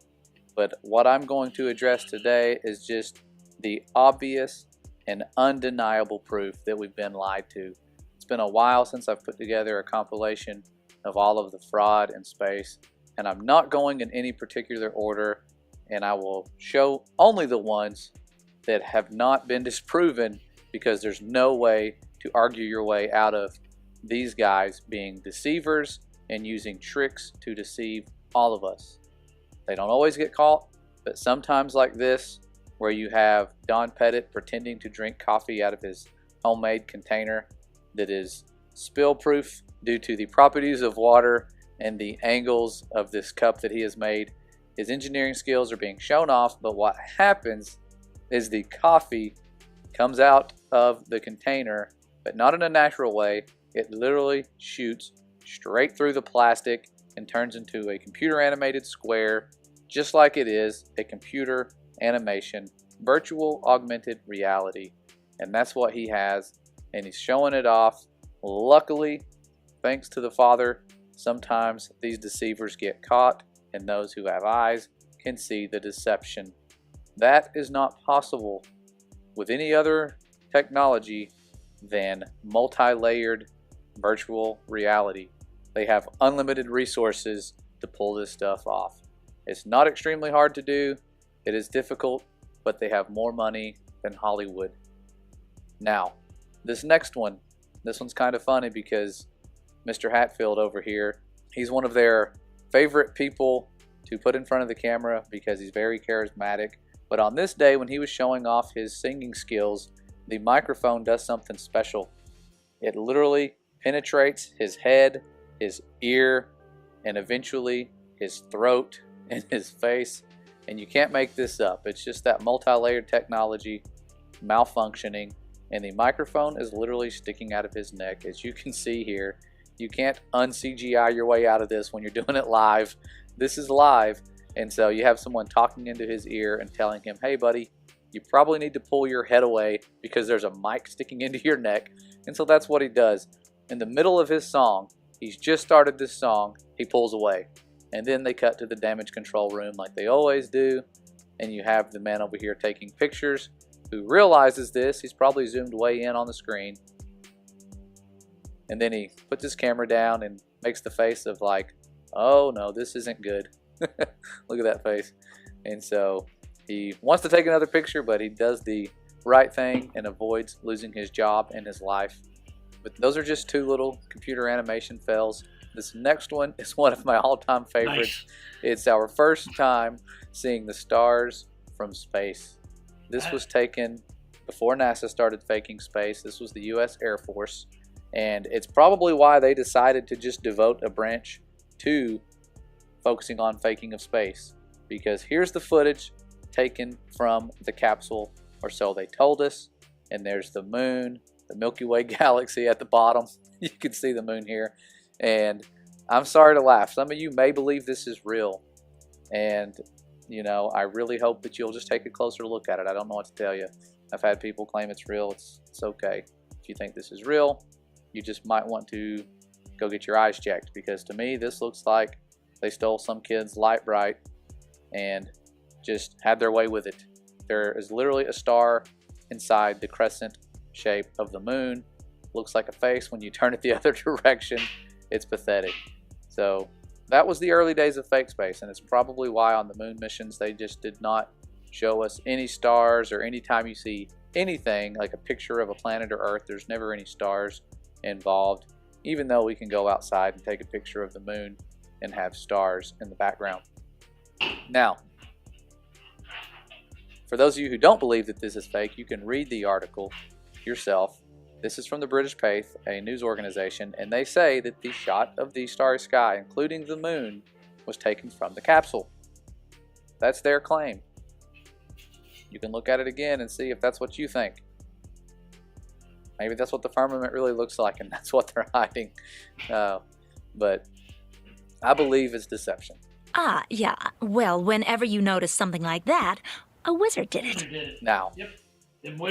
But what I'm going to address today is just the obvious and undeniable proof that we've been lied to. It's been a while since I've put together a compilation of all of the fraud in space, and I'm not going in any particular order, and I will show only the ones that have not been disproven, because there's no way to argue your way out of these guys being deceivers and using tricks to deceive all of us. They don't always get caught, but sometimes like this, where you have Don Pettit pretending to drink coffee out of his homemade container that is spill-proof due to the properties of water and the angles of this cup that he has made. His engineering skills are being shown off, but what happens is the coffee comes out of the container, but not in a natural way. It literally shoots straight through the plastic and turns into a computer animated square, just like it is a computer animation, virtual augmented reality. And that's what he has, and he's showing it off. Luckily, thanks to the Father, sometimes these deceivers get caught, and those who have eyes can see the deception. That is not possible with any other technology than multi-layered virtual reality. They have unlimited resources to pull this stuff off. It's not extremely hard to do. It is difficult, but they have more money than Hollywood. Now, this next one, this one's kind of funny because Mr. Hatfield over here, he's one of their favorite people to put in front of the camera because he's very charismatic. But on this day, when he was showing off his singing skills, the microphone does something special. It literally penetrates his head, his ear, and eventually his throat and his face. And you can't make this up. It's just that multi-layered technology malfunctioning, and the microphone is literally sticking out of his neck, as you can see here. You can't un-CGI your way out of this when you're doing it live. This is live, and so you have someone talking into his ear and telling him, hey buddy, you probably need to pull your head away because there's a mic sticking into your neck. And so that's what he does. In the middle of his song, he's just started this song, he pulls away. And then they cut to the damage control room like they always do. And you have the man over here taking pictures who realizes this. He's probably zoomed way in on the screen. And then he puts his camera down and makes the face of like, oh no, this isn't good. Look at that face. And so he wants to take another picture, but he does the right thing and avoids losing his job and his life. But those are just two little computer animation fails. This next one is one of my all-time favorites. Nice. It's our first time seeing the stars from space. This was taken before NASA started faking space. This was the US Air Force. And it's probably why they decided to just devote a branch to focusing on faking of space. Because here's the footage taken from the capsule, or so they told us. And there's the moon, the Milky Way galaxy at the bottom. You can see the moon here. And I'm sorry to laugh. Some of you may believe this is real. And, you know, I really hope that you'll just take a closer look at it. I don't know what to tell you. I've had people claim it's real. It's okay. If you think this is real, you just might want to go get your eyes checked. Because to me, this looks like they stole some kid's light bright and just had their way with it. There is literally a star inside the crescent shape of the moon. Looks like a face when you turn it the other direction. It's pathetic. So that was the early days of fake space, and it's probably why on the moon missions they just did not show us any stars, or anytime you see anything like a picture of a planet or Earth, there's never any stars involved, even though we can go outside and take a picture of the moon and have stars in the background. Now, for those of you who don't believe that this is fake, you can read the article yourself. This is from the British Faith, a news organization, and they say that the shot of the starry sky, including the moon, was taken from the capsule. That's their claim. You can look at it again and see if that's what you think. Maybe that's what the firmament really looks like, and that's what they're hiding. But I believe it's deception. Ah, yeah. Well, whenever you notice something like that, a wizard did it. Now,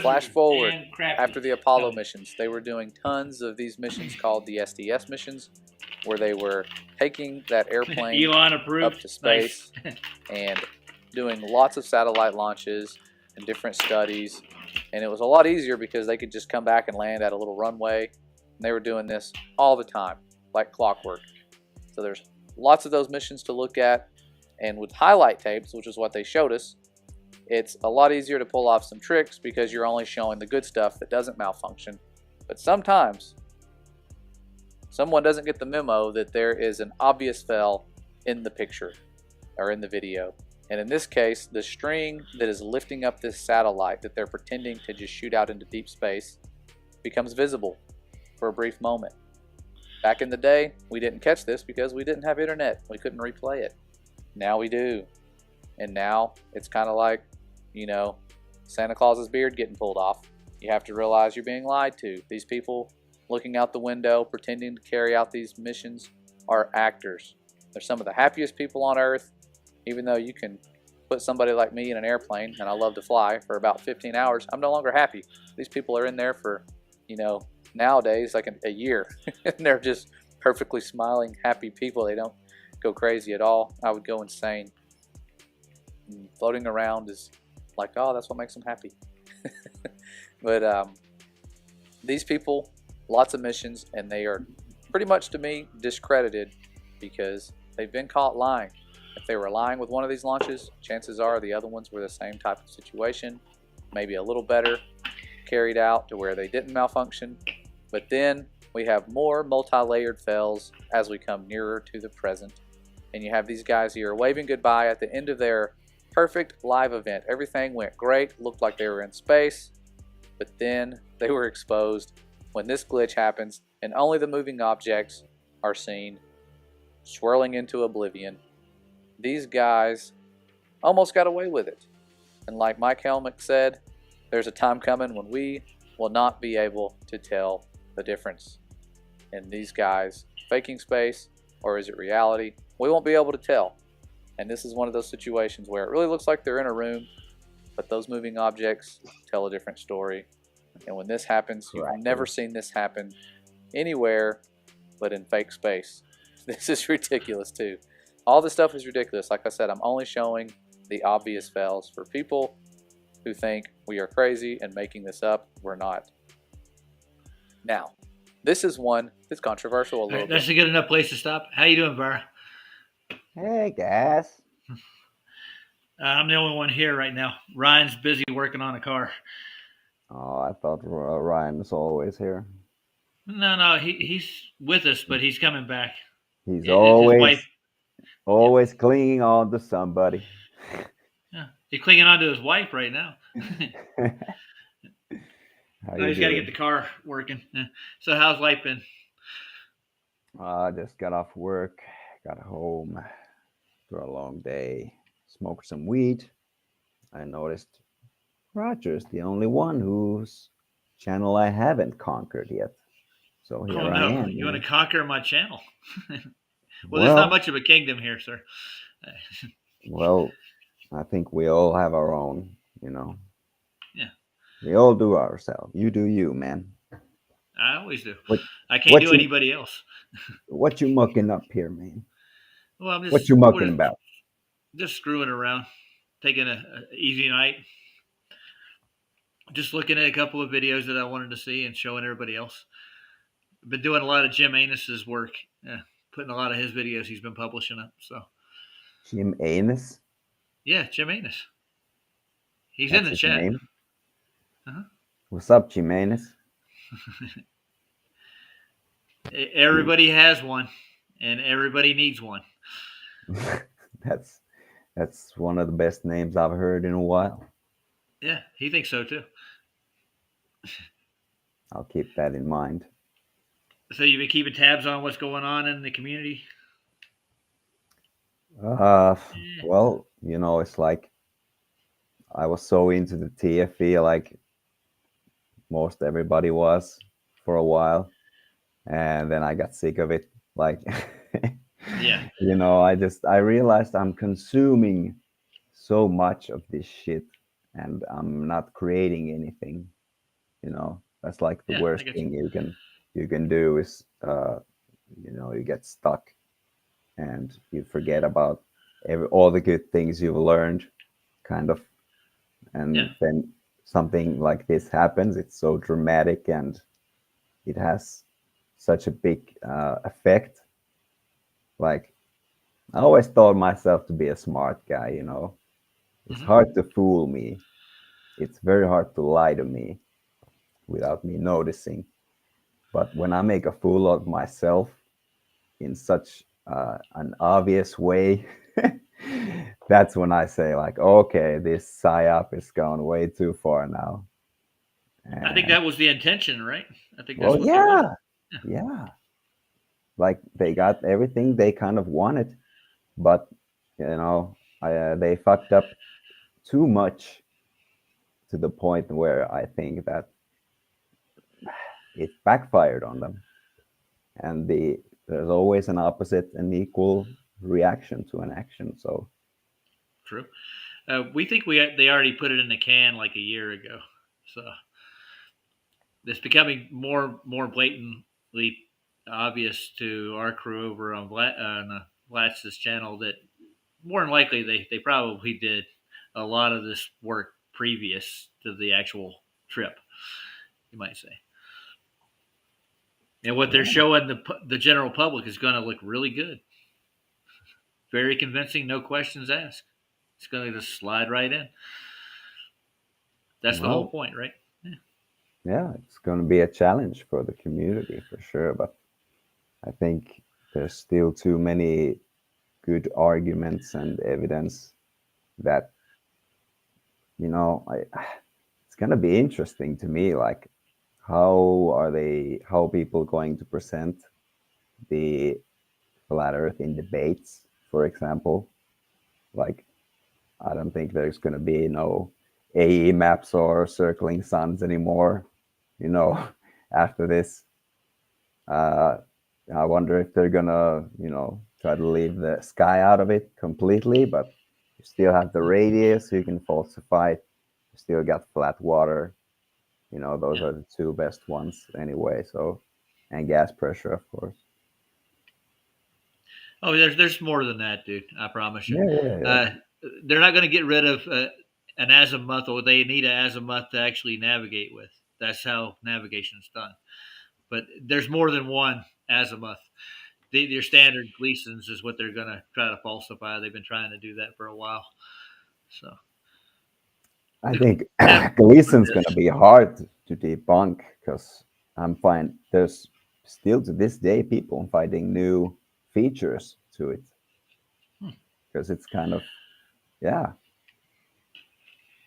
flash forward after the Apollo missions. They were doing tons of these missions called the SDS missions, where they were taking that airplane up to space and doing lots of satellite launches and different studies. And it was a lot easier because they could just come back and land at a little runway. And they were doing this all the time, like clockwork. So there's lots of those missions to look at. And with highlight tapes, which is what they showed us, it's a lot easier to pull off some tricks because you're only showing the good stuff that doesn't malfunction. But sometimes someone doesn't get the memo that there is an obvious fail in the picture or in the video. And in this case, the string that is lifting up this satellite that they're pretending to just shoot out into deep space becomes visible for a brief moment. Back in the day, we didn't catch this because we didn't have internet. We couldn't replay it. Now we do. And now it's kind of like, you know, Santa Claus's beard getting pulled off. You have to realize you're being lied to. These people looking out the window, pretending to carry out these missions, are actors. They're some of the happiest people on Earth, even though you can put somebody like me in an airplane, and I love to fly, for about 15 hours. I'm no longer happy. These people are in there for, you know, nowadays like a year. And they're just perfectly smiling, happy people. They don't go crazy at all. I would go insane. And floating around is like, oh, that's what makes them happy. But these people, lots of missions, and they are pretty much, to me, discredited because they've been caught lying. If they were lying with one of these launches, chances are the other ones were the same type of situation, maybe a little better carried out to where they didn't malfunction. But then we have more multi-layered fails as we come nearer to the present. And you have these guys here waving goodbye at the end of their perfect live event. Everything went great, looked like they were in space, but then they were exposed when this glitch happens and only the moving objects are seen swirling into oblivion. These guys almost got away with it. And like Mike Helmick said, there's a time coming when we will not be able to tell the difference. And these guys faking space, or is it reality? We won't be able to tell. And this is one of those situations where it really looks like they're in a room, but those moving objects tell a different story. And when this happens, you've never seen this happen anywhere but in fake space. This is ridiculous too. All this stuff is ridiculous. Like I said, I'm only showing the obvious fails. For people who think we are crazy and making this up, we're not. Now, this is one that's controversial a little bit. That's a good enough place to stop. How you doing, Bar? Hey, guys. I'm the only one here right now. Ryan's busy working on a car. Oh, I thought Ryan was always here. No, he's with us, but he's coming back. He's It's his wife. always clinging on to somebody. Yeah, he's clinging on to his wife right now. He's got to get the car working. Yeah. So how's life been? I just got off work, got home after a long day, smoked some weed. I noticed Roger's the only one whose channel I haven't conquered yet. So here I am. You want to conquer my channel? Well, there's not much of a kingdom here, sir. Well, I think we all have our own, Yeah. We all do ourselves. You do you, man. I always do. I can't do anybody else. What you mucking up here, man? Well, I'm just. What you mucking about? Just screwing around, taking a easy night. Just looking at a couple of videos that I wanted to see and showing everybody else. I've been doing a lot of Jim Anus's work. Yeah, putting a lot of his videos he's been publishing up. So. Jim Anus? Yeah, Jim Anus. He's in the chat. Name? What's up, Jim Anus? Everybody has one, and everybody needs one. That's one of the best names I've heard in a while. Yeah, he thinks so too. I'll keep that in mind. So you've been keeping tabs on what's going on in the community? Well, it's like I was so into the TFE, like most everybody was for a while, and then I got sick of it. Like, yeah, I realized I'm consuming so much of this shit, and I'm not creating anything. That's like the worst thing you can do is, you get stuck, and you forget about all the good things you've learned, kind of, and then something like this happens. It's so dramatic, and it has such a big effect. Like, I always thought myself to be a smart guy. It's hard to fool me. It's very hard to lie to me without me noticing. But when I make a fool of myself in such an obvious way, that's when I say, like, okay, this psyop is going way too far now. And I think that was the intention, right? I think that's yeah. Like, they got everything they kind of wanted, but they fucked up too much to the point where I think that it backfired on them. And there's always an opposite and equal reaction to an action. So true. We think they already put it in the can like a year ago. So it's becoming more blatantly obvious to our crew over on Blatz's channel that more than likely they probably did a lot of this work previous to the actual trip, you might say. And what they're showing the general public is going to look really good. Very convincing, no questions asked. It's going to just slide right in. That's the whole point, right? Yeah, it's going to be a challenge for the community for sure. But I think there's still too many good arguments and evidence that, it's going to be interesting to me. Like, how people going to present the flat earth in debates, for example? Like, I don't think there's going to be no AE maps or circling suns anymore, after this. I wonder if they're gonna, try to leave the sky out of it completely, but you still have the radius, so you can falsify it. You still got flat water. Those are the two best ones anyway. So, and gas pressure, of course. Oh, there's more than that, dude. I promise you. Yeah. They're not going to get rid of an azimuth, or they need an azimuth to actually navigate with. That's how navigation's done. But there's more than one azimuth. Your standard Gleason's is what they're going to try to falsify. They've been trying to do that for a while. So I think Now, Gleason's gonna be hard to debunk because I'm fine. There's still to this day people finding new features to it because it's kind of yeah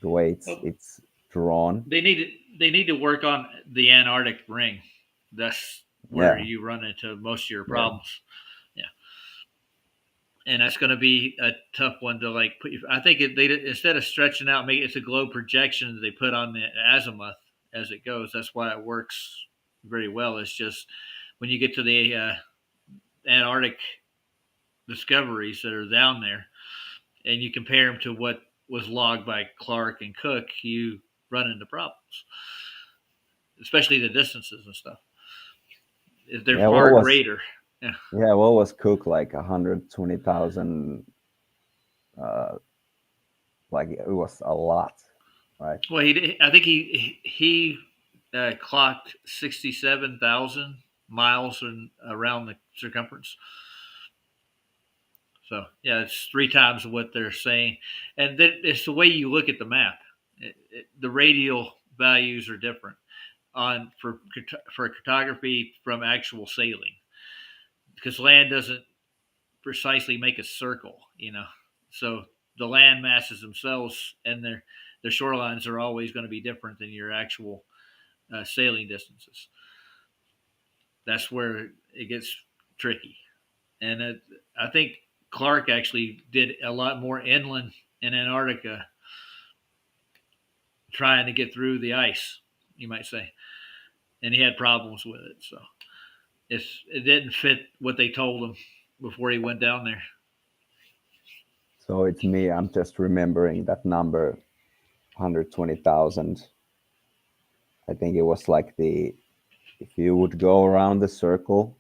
the way it's drawn. they need to work on the Antarctic ring. That's where Yeah, you run into most of your yeah. problems. Yeah, and that's going to be a tough one to like put. I think they instead of stretching out, make it's a globe projection that they put on the azimuth as it goes. That's why it works very well. It's just when you get to the Antarctic discoveries that are down there, and you compare them to what was logged by Clark and Cook, you run into problems, especially the distances and stuff. They're Yeah, what far was greater. Yeah. yeah, what was Cook like 120,000? Like it was a lot, right? Well, I think he clocked 67,000 miles around the circumference. So yeah, it's three times what they're saying, and it's the way you look at the map. The radial values are different on for cartography from actual sailing, because land doesn't precisely make a circle, So the land masses themselves and their shorelines are always going to be different than your actual sailing distances. That's where it gets tricky, and I think Clark actually did a lot more inland in Antarctica, trying to get through the ice, you might say, and he had problems with it. So it didn't fit what they told him before he went down there. So it's me. I'm just remembering that number, 120,000. I think it was like if you would go around the circle,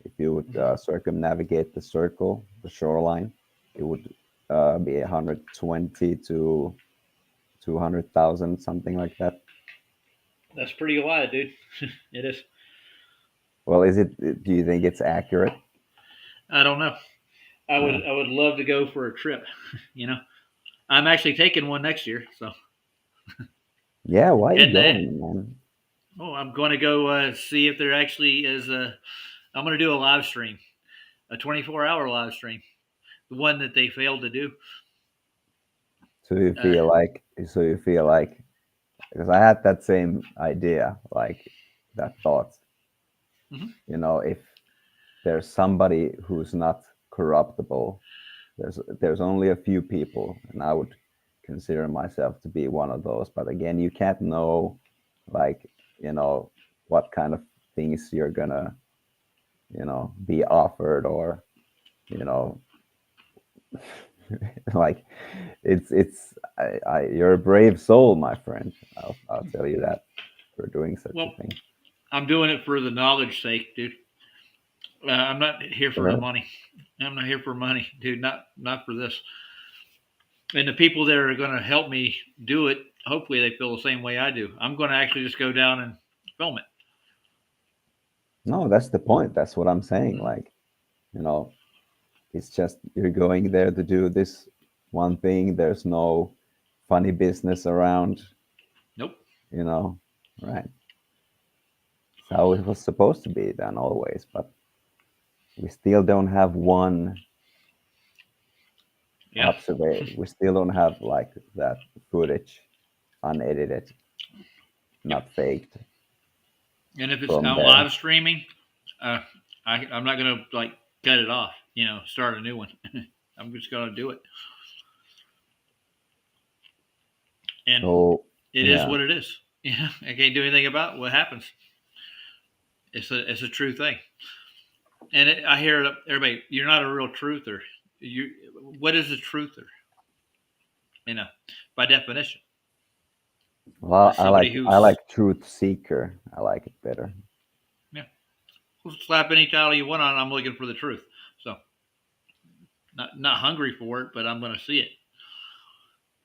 if you would circumnavigate the circle, the shoreline, it would be 120 to 200,000, something like that. That's pretty wide, dude. It is. Well, is it? Do you think it's accurate? I don't know. I would love to go for a trip. I'm actually taking one next year. So Yeah, why are you and going, man? I'm going to go see if there actually is a. I'm going to do a live stream, a 24-hour live stream, the one that they failed to do. So you feel like, because I had that same idea, like that thought. If there's somebody who's not corruptible, there's only a few people, and I would consider myself to be one of those. But again, you can't know, like, what kind of things you're gonna, be offered, or, like, you're a brave soul, my friend. I'll tell you that, for doing such a thing. I'm doing it for the knowledge sake, dude. I'm not here for the money. I'm not here for money, dude. Not for this. And the people that are going to help me do it, hopefully they feel the same way I do. I'm going to actually just go down and film it. No, that's the point. That's what I'm saying. Like, it's just you're going there to do this one thing. There's no funny business around. Nope. Right. It's how it was supposed to be done always, but we still don't have one observation. We still don't have like that footage, unedited, not faked. And if it's on live streaming, I'm not going to like cut it off. Start a new one. I'm just going to do it. And it is what it is. I can't do anything about what happens. It's a true thing. And I hear everybody, you're not a real truther. What is a truther? By definition. Well, I like truth seeker. I like it better. Yeah. slap any title you want on. I'm looking for the truth. So not hungry for it, but I'm going to see it.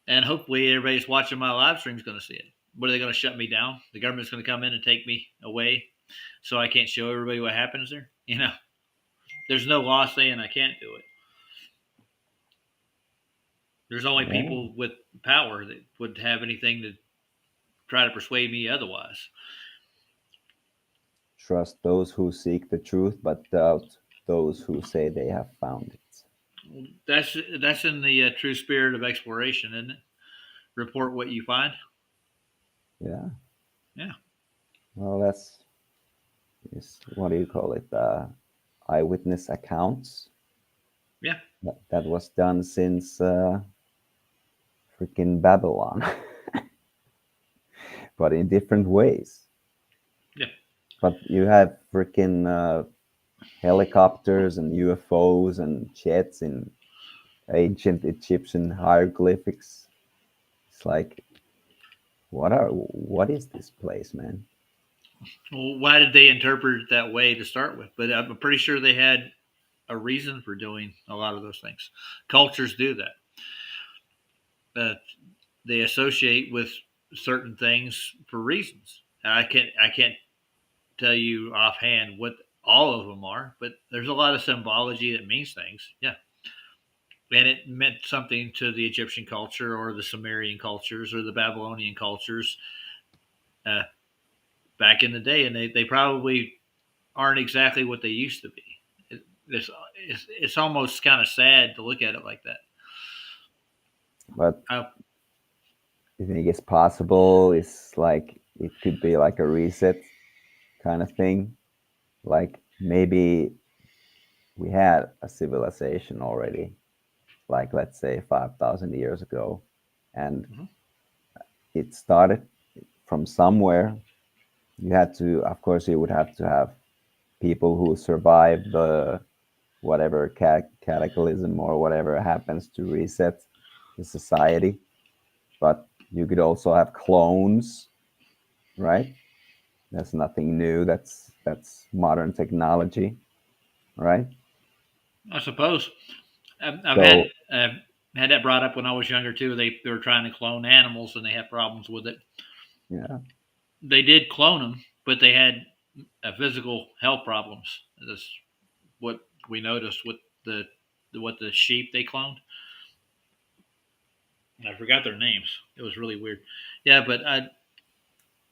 And hopefully everybody's watching my live stream is going to see it. What are they going to shut me down? The government's going to come in and take me away, so I can't show everybody what happens there. There's no law saying I can't do it. There's only people with power that would have anything to try to persuade me otherwise. Trust those who seek the truth, but doubt those who say they have found it. That's in the true spirit of exploration, isn't it? Report what you find. Yeah. Yeah. Well, that's what do you call it? Eyewitness accounts. Yeah. That was done since freaking Babylon, but in different ways. Yeah. But you have freaking helicopters and UFOs and jets in ancient Egyptian hieroglyphics. It's like, what is this place, man? Well, why did they interpret it that way to start with? But I'm pretty sure they had a reason for doing a lot of those things. Cultures do that. They associate with certain things for reasons. I can't tell you offhand what all of them are, but there's a lot of symbology that means things. Yeah. And it meant something to the Egyptian culture or the Sumerian cultures or the Babylonian cultures back in the day. And they probably aren't exactly what they used to be. It's almost kind of sad to look at it like that. But you think it's possible? It's like it could be like a reset kind of thing. Like maybe we had a civilization already, like let's say 5,000 years ago, and it started from somewhere. You had to, of course, you would have to have people who survive the whatever cataclysm or whatever happens to reset the society. But you could also have clones, right? That's nothing new. That's modern technology, right? I suppose. I've had that brought up when I was younger too. They were trying to clone animals and they had problems with it. Yeah. They did clone them, but they had physical health problems. That's what we noticed with the sheep they cloned. I forgot their names. It was really weird. Yeah, but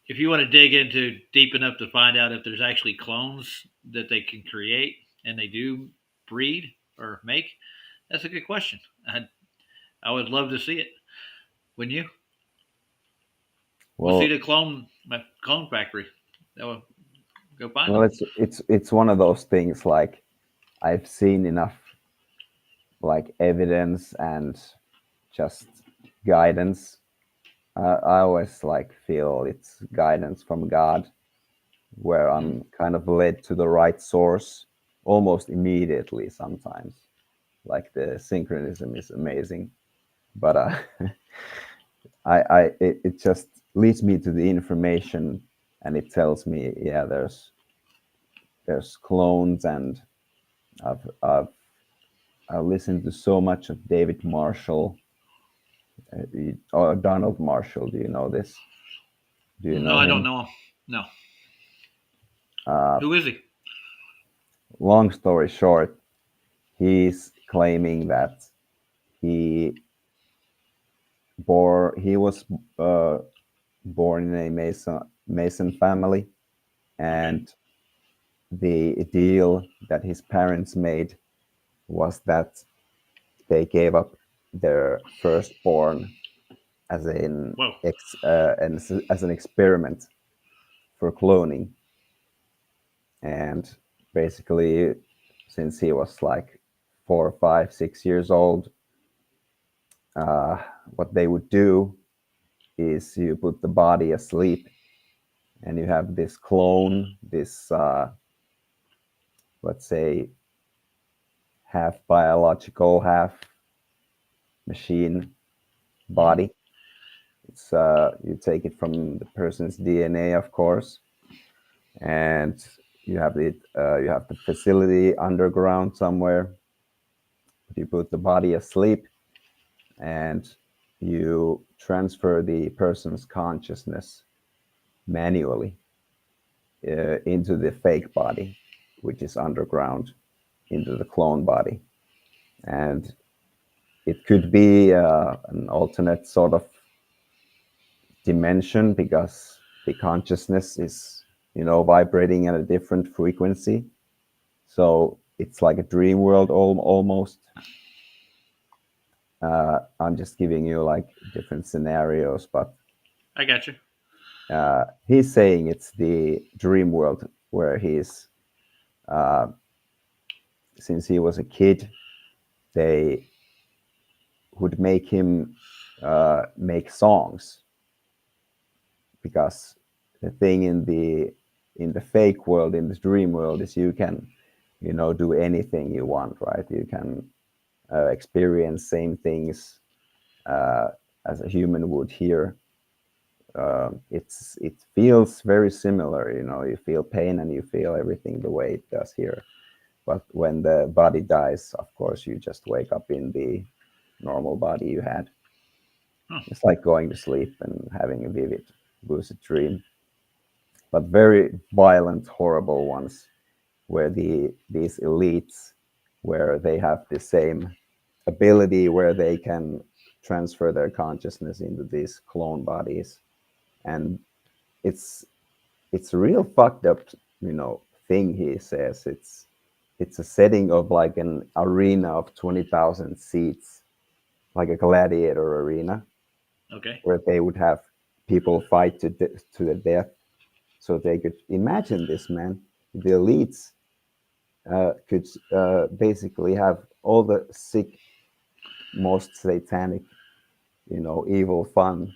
if you want to dig into deep enough to find out if there's actually clones that they can create and they do breed or make, that's a good question. I would love to see it. Wouldn't you? We'll see the clone factory. Go find well, them. it's one of those things. Like I've seen enough, like evidence and just guidance. I always like feel it's guidance from God, where I'm kind of led to the right source almost immediately. Sometimes, like the synchronism is amazing, but it just leads me to the information, and it tells me, yeah, there's clones, and I've listened to so much of David Marshall or Donald Marshall. Do you know this? Do you know No, I him? don't know him. No. Who is he? Long story short, he's claiming that he was born in a Mason family, and the deal that his parents made was that they gave up their firstborn as as an experiment for cloning. And basically, since he was like 4, 5, 6 years old, what they would do is you put the body asleep, and you have this clone, this let's say half biological, half machine body. It's you take it from the person's DNA, of course, and you have it. You have the facility underground somewhere. You put the body asleep, and you transfer the person's consciousness manually into the fake body, which is underground, into the clone body. And it could be an alternate sort of dimension because the consciousness is, vibrating at a different frequency. So it's like a dream world almost. I'm just giving you like different scenarios, but I got you. He's saying it's the dream world where he's, since he was a kid, they would make him make songs because the thing in the fake world, in the dream world, is you can, do anything you want, right? You can experience same things as a human would here. It feels very similar, you feel pain and you feel everything the way it does here. But when the body dies, of course, you just wake up in the normal body you had. It's like going to sleep and having a vivid, lucid dream, but very violent, horrible ones, where these elites, where they have the same ability, where they can transfer their consciousness into these clone bodies, and it's a real fucked up, thing. He says it's a setting of like an arena of 20,000 seats, like a gladiator arena. Okay. Where they would have people fight to the death. So they could imagine this, man. The elites could basically have all the sick, most satanic, evil fun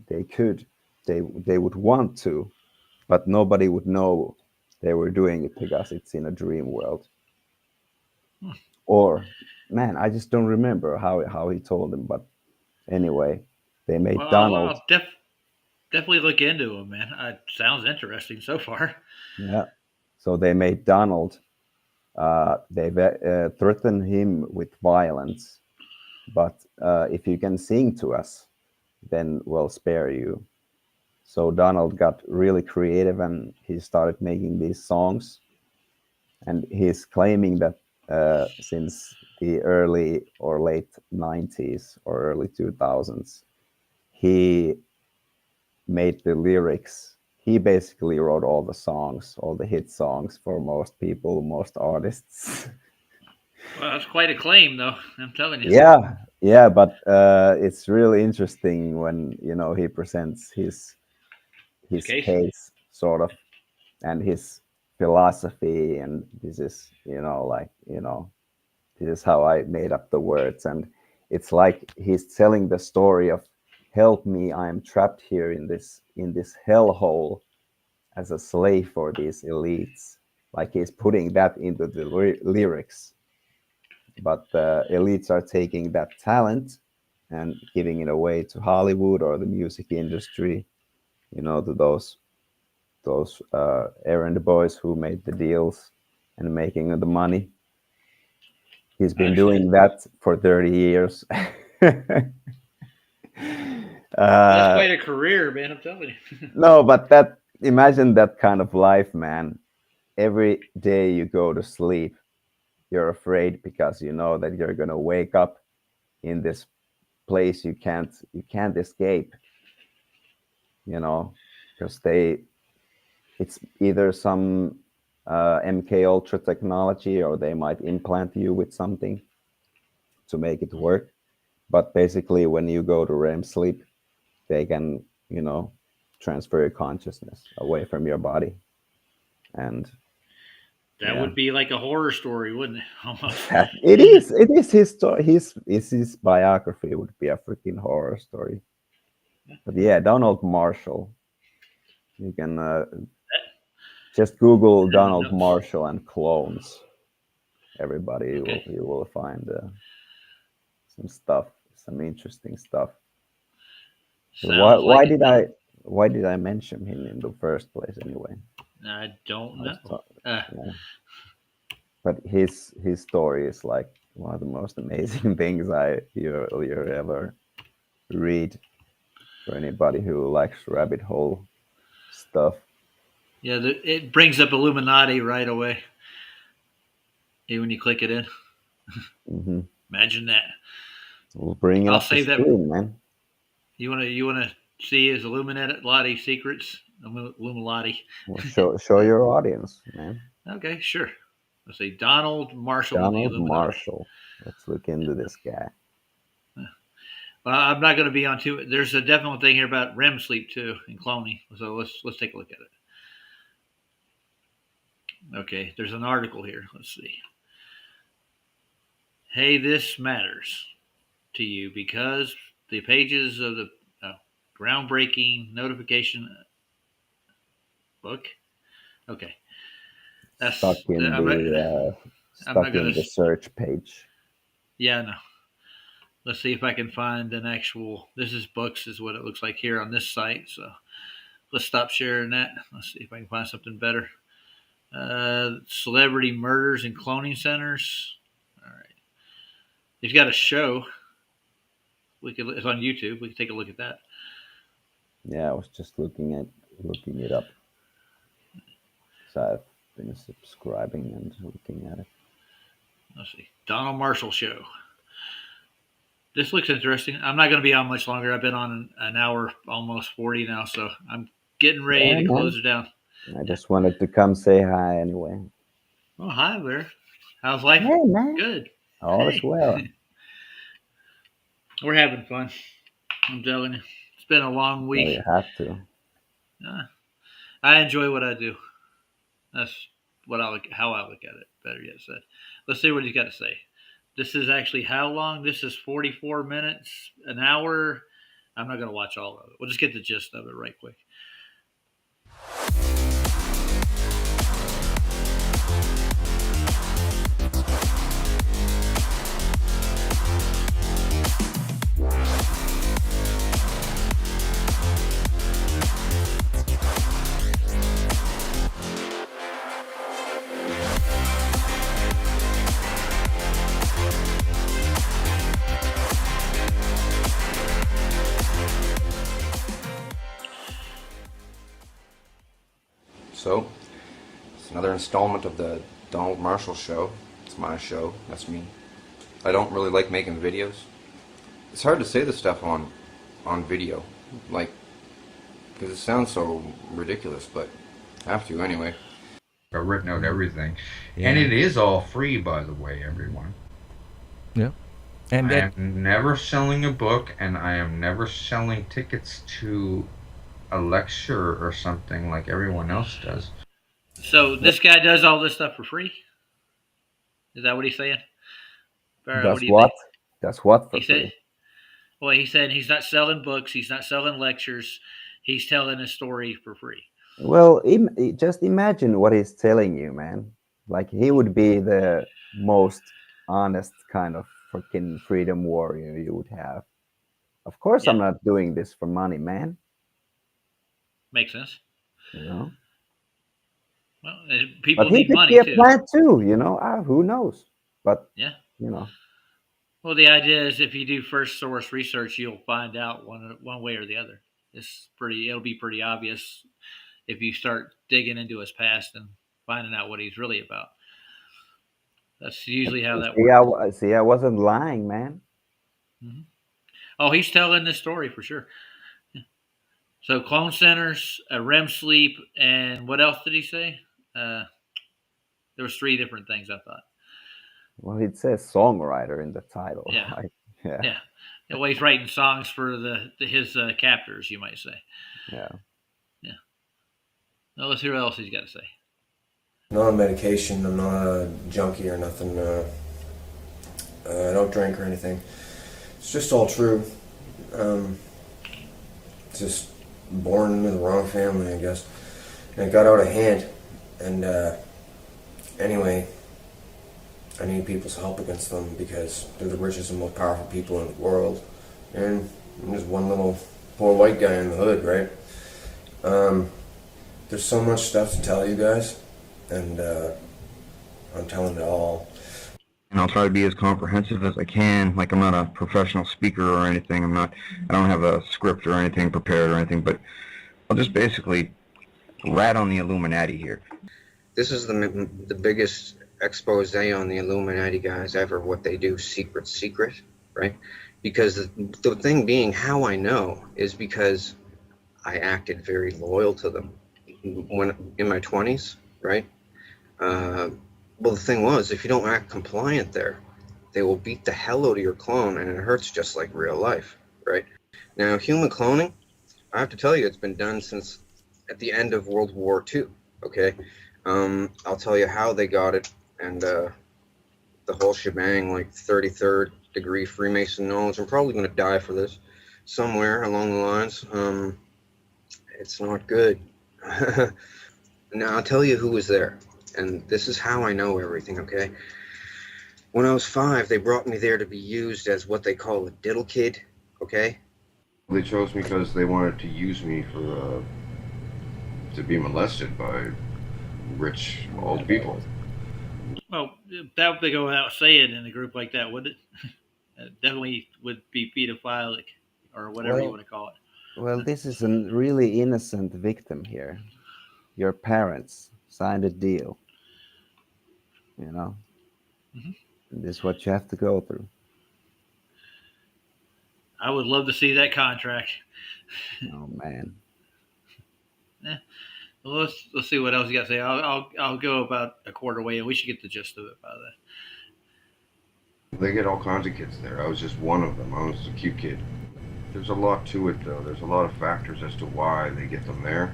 they could. They would want to, but nobody would know they were doing it because it's in a dream world. Or, man, I just don't remember how he told them. But anyway, they made Well, Donald. definitely look into him, man. Sounds interesting so far. Yeah. So they made Donald. They threatened him with violence, but if you can sing to us, then we'll spare you. So Donald got really creative and he started making these songs. And he's claiming that since the early or late 90s or early 2000s, he made the lyrics. He basically wrote all the songs, all the hit songs for most people, most artists. Well, that's quite a claim, though. I'm telling you. Yeah, but it's really interesting when he presents his case, sort of, and his philosophy, and this is this is how I made up the words, and it's like he's telling the story of, help me, I am trapped here in this hellhole as a slave for these elites. Like he's putting that into the lyrics, but the elites are taking that talent and giving it away to Hollywood or the music industry, to those errand boys who made the deals and making the money. He's been doing that for 30 years. That's quite a career, man. I'm telling you. No, but imagine that kind of life, man. Every day you go to sleep, you're afraid because you know that you're gonna wake up in this place you can't escape. Because it's either some MK Ultra technology, or they might implant you with something to make it work. But basically, when you go to REM sleep, they can, transfer your consciousness away from your body. And that would be like a horror story, wouldn't it? Almost. It is his story. His biography would be a freaking horror story. But yeah, Donald Marshall. You can just Google Donald Marshall and clones. Everybody, you will find some stuff, some interesting stuff. Why did I mention him in the first place anyway? I don't know. But his story is like one of the most amazing things you ever read for anybody who likes rabbit hole stuff. Yeah, it brings up Illuminati right away. When you click it in. Mm-hmm. Imagine that. We'll bring it I'll up the save that. screen, man. You wanna see his Illuminati secrets? Illuminati. Well, show your audience, man. Okay, sure. Let's see. Donald Marshall and the Donald Illuminati. Marshall. Let's look into this guy. Well, I'm not going to be on too. There's a definite thing here about REM sleep too and cloning. So let's take a look at it. Okay, there's an article here. Let's see. Hey, this matters to you because the pages of the groundbreaking notification book. Okay, that's stuck in the search page. Yeah, no. Let's see if I can find an actual. This is books, is what it looks like here on this site. So let's stop sharing that. Let's see if I can find something better. Celebrity murders and cloning centers. All right. He's got a show. It's on YouTube. We can take a look at that. Yeah, I was just looking it up. So I've been subscribing and looking at it. Let's see. Donald Marshall Show. This looks interesting. I'm not going to be on much longer. I've been on an hour, almost 40 now, so I'm getting ready to close it down. I just wanted to come say hi anyway. Oh, hi there. How's life? Hey, man. Good. All is well. We're having fun. I'm telling you. It's been a long week. You have to. I enjoy what I do. That's how I look at it. Better yet said. Let's see what he's got to say. This is actually how long? This is 44 minutes, an hour. I'm not going to watch all of it. We'll just get the gist of it right quick. So, it's another installment of the Donald Marshall Show. It's my show. That's me. I don't really like making videos. It's hard to say this stuff on video, like, because it sounds so ridiculous, but I have to anyway. I've written out everything, and it is all free, by the way, everyone. Yeah. And I am never selling a book, and I am never selling tickets to a lecture or something like everyone else does. So this guy does all this stuff for free? Is that what he's saying? That's what? That's what for free? Well, he said he's not selling books. He's not selling lectures. He's telling a story for free. Well, just imagine what he's telling you, man. Like, he would be the most honest kind of freaking freedom warrior you would have. Of course, I'm not doing this for money, man. Makes sense. You know? Well, people but he need could money be a too. plant too, you know? Who knows? But, yeah, you know. Well, the idea is if you do first source research, you'll find out one way or the other. It'll be pretty obvious if you start digging into his past and finding out what he's really about. That's usually how that works. I wasn't lying, man. Mm-hmm. Oh, he's telling this story for sure. Yeah. So clone centers, REM sleep, and what else did he say? There was 3 different things I thought. Well, it says songwriter in the title. Yeah. Right? Yeah. Well, he's writing songs for his captors, you might say. Yeah. Yeah. Now let's hear what else he's got to say. Not on medication. I'm not a junkie or nothing. I don't drink or anything. It's just all true. Just born into the wrong family, I guess. And it got out of hand. And anyway, I need people's help against them because they're the richest and most powerful people in the world. And I'm just one little poor white guy in the hood, right? There's so much stuff to tell you guys. and I'm telling it all. And I'll try to be as comprehensive as I can. Like, I'm not a professional speaker or anything. I don't have a script or anything prepared or anything, but I'll just basically rat on the Illuminati here. This is the biggest expose on the Illuminati guys ever, what they do secret, right? Because the thing being, how I know is because I acted very loyal to them when in my 20s, right? Well, the thing was, if you don't act compliant there, they will beat the hell out of your clone, and it hurts just like real life, right? Now, human cloning, I have to tell you, it's been done since at the end of World War II, okay? I'll tell you how they got it, and the whole shebang, like 33rd degree Freemason knowledge. I'm probably going to die for this somewhere along the lines. It's not good. Now, I'll tell you who was there, and this is how I know everything, okay? When I was 5, they brought me there to be used as what they call a diddle kid, okay? They chose me because they wanted to use me for, to be molested by rich old people. Well, that would go without saying in a group like that, would it? Definitely would be pedophilic, or whatever you want to call it. Well, this is a really innocent victim here. Your parents signed a deal. You know? And this is what you have to go through. I would love to see that contract. Oh, man. Well, let's see what else you got to say. I'll go about a quarter way, and we should get the gist of it by then. They get all kinds of kids there. I was just one of them. I was a cute kid. There's a lot to it, though. There's a lot of factors as to why they get them there.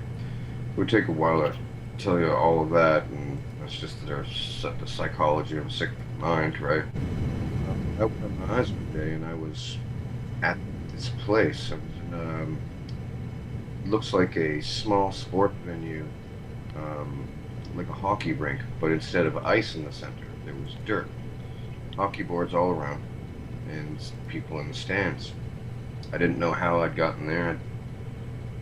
It would take a while to tell you all of that, and that's just the psychology of a sick mind, right? I opened up my eyes one day, and I was at this place. I was in, looks like a small sport venue, like a hockey rink, but instead of ice in the center, there was dirt. Hockey boards all around, and people in the stands. I didn't know how I'd gotten there.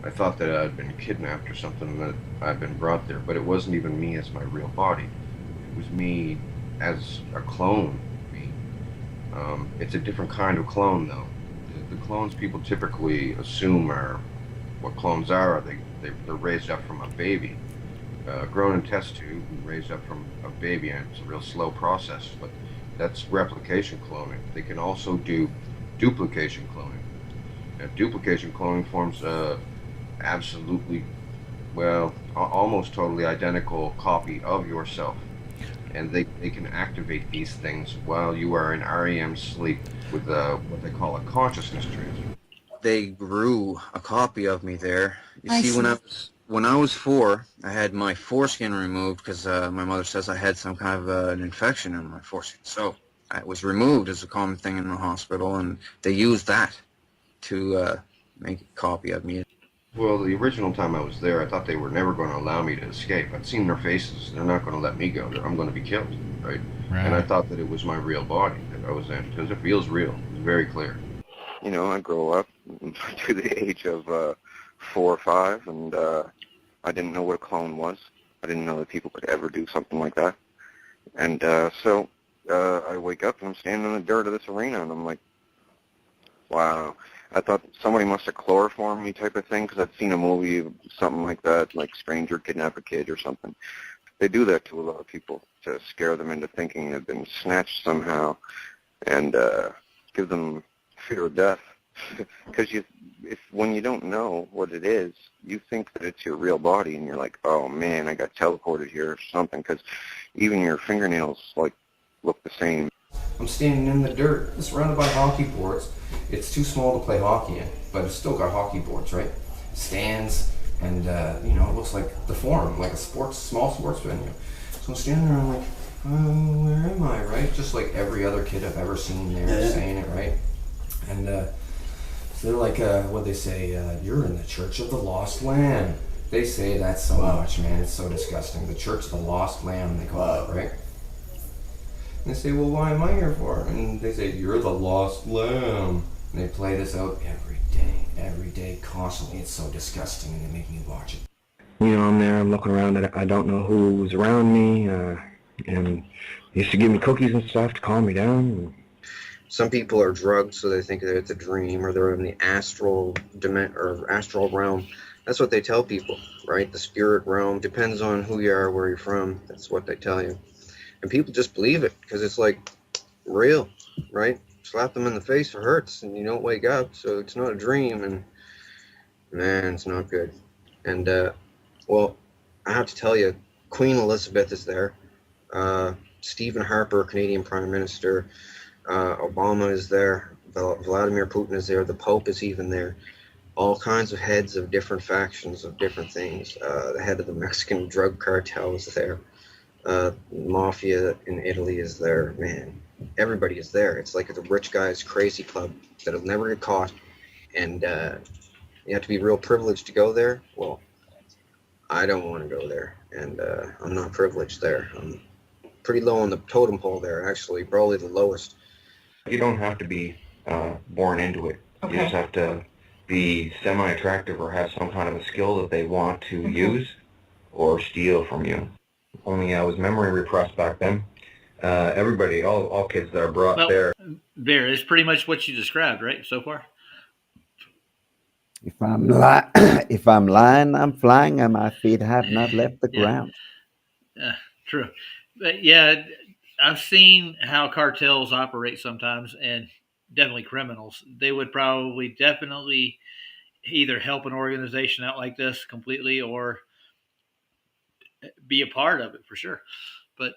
I thought that I'd been kidnapped or something, that I'd been brought there, but it wasn't even me as my real body. It was me as a clone. It's a different kind of clone, though. The clones people typically assume are what clones are. They're raised up from a baby, grown in test tube, and raised up from a baby, and it's a real slow process, but that's replication cloning. They can also do duplication cloning. Now, duplication cloning forms absolutely, well, almost totally identical copy of yourself. And they can activate these things while you are in REM sleep with what they call a consciousness transfer. They grew a copy of me there. You see, when I was 4, I had my foreskin removed because my mother says I had some kind of an infection in my foreskin. So it was removed as a common thing in the hospital, and they used that to make a copy of me. Well, the original time I was there, I thought they were never going to allow me to escape. I'd seen their faces. They're not going to let me go. I'm going to be killed, right? And I thought that it was my real body that I was in, because it feels real. It's very clear. You know, I grow up to the age of 4 or 5, and I didn't know what a clone was. I didn't know that people could ever do something like that. And so I wake up and I'm standing in the dirt of this arena, and I'm like, wow. I thought somebody must have chloroformed me type of thing, because I'd seen a movie, something like that, like Stranger Kidnap a Kid or something. They do that to a lot of people to scare them into thinking they've been snatched somehow, and give them fear of death. Because when you don't know what it is, you think that it's your real body, and you're like, oh man, I got teleported here or something, because even your fingernails look the same. I'm standing in the dirt, surrounded by hockey boards. It's too small to play hockey in, but it's still got hockey boards, right? Stands, and it looks like the Forum, like a small sports venue. So I'm standing there, I'm like, where am I, right? Just like every other kid I've ever seen there saying it, right? And so they're like, what they say, you're in the Church of the Lost Lamb. They say that so much, man. It's so disgusting. The Church of the Lost Lamb, they call it, right? And they say, well, why am I here for? And they say, you're the lost lamb. And they play this out every day, constantly. It's so disgusting, and they make me watch it. I'm there, I'm looking around, I don't know who's around me, and he used to give me cookies and stuff to calm me down. Some people are drugged, so they think that it's a dream, or they're in the astral realm. That's what they tell people, right? The spirit realm depends on who you are, where you're from. That's what they tell you, and people just believe it because it's like real, right? Slap them in the face, it hurts, and you don't wake up, so it's not a dream, and man, it's not good. And well, I have to tell you, Queen Elizabeth is there. Stephen Harper, Canadian Prime Minister. Obama is there. Vladimir Putin is there. The Pope is even there. All kinds of heads of different factions of different things. The head of the Mexican drug cartel is there. Mafia in Italy is there. Man, everybody is there. It's like the rich guy's crazy club that'll never get caught. And you have to be real privileged to go there. Well, I don't want to go there, and I'm not privileged there. I'm pretty low on the totem pole there, actually, probably the lowest. You don't have to be born into it. Okay. You just have to be semi-attractive or have some kind of a skill that they want to use or steal from you. Only I was memory repressed back then. Everybody, all kids that are brought there. Bear, it's pretty much what you described, right, so far? If I'm lying, I'm flying, and my feet have not left the ground. True. But yeah, I've seen how cartels operate sometimes, and definitely criminals. They would definitely either help an organization out like this completely or be a part of it for sure. But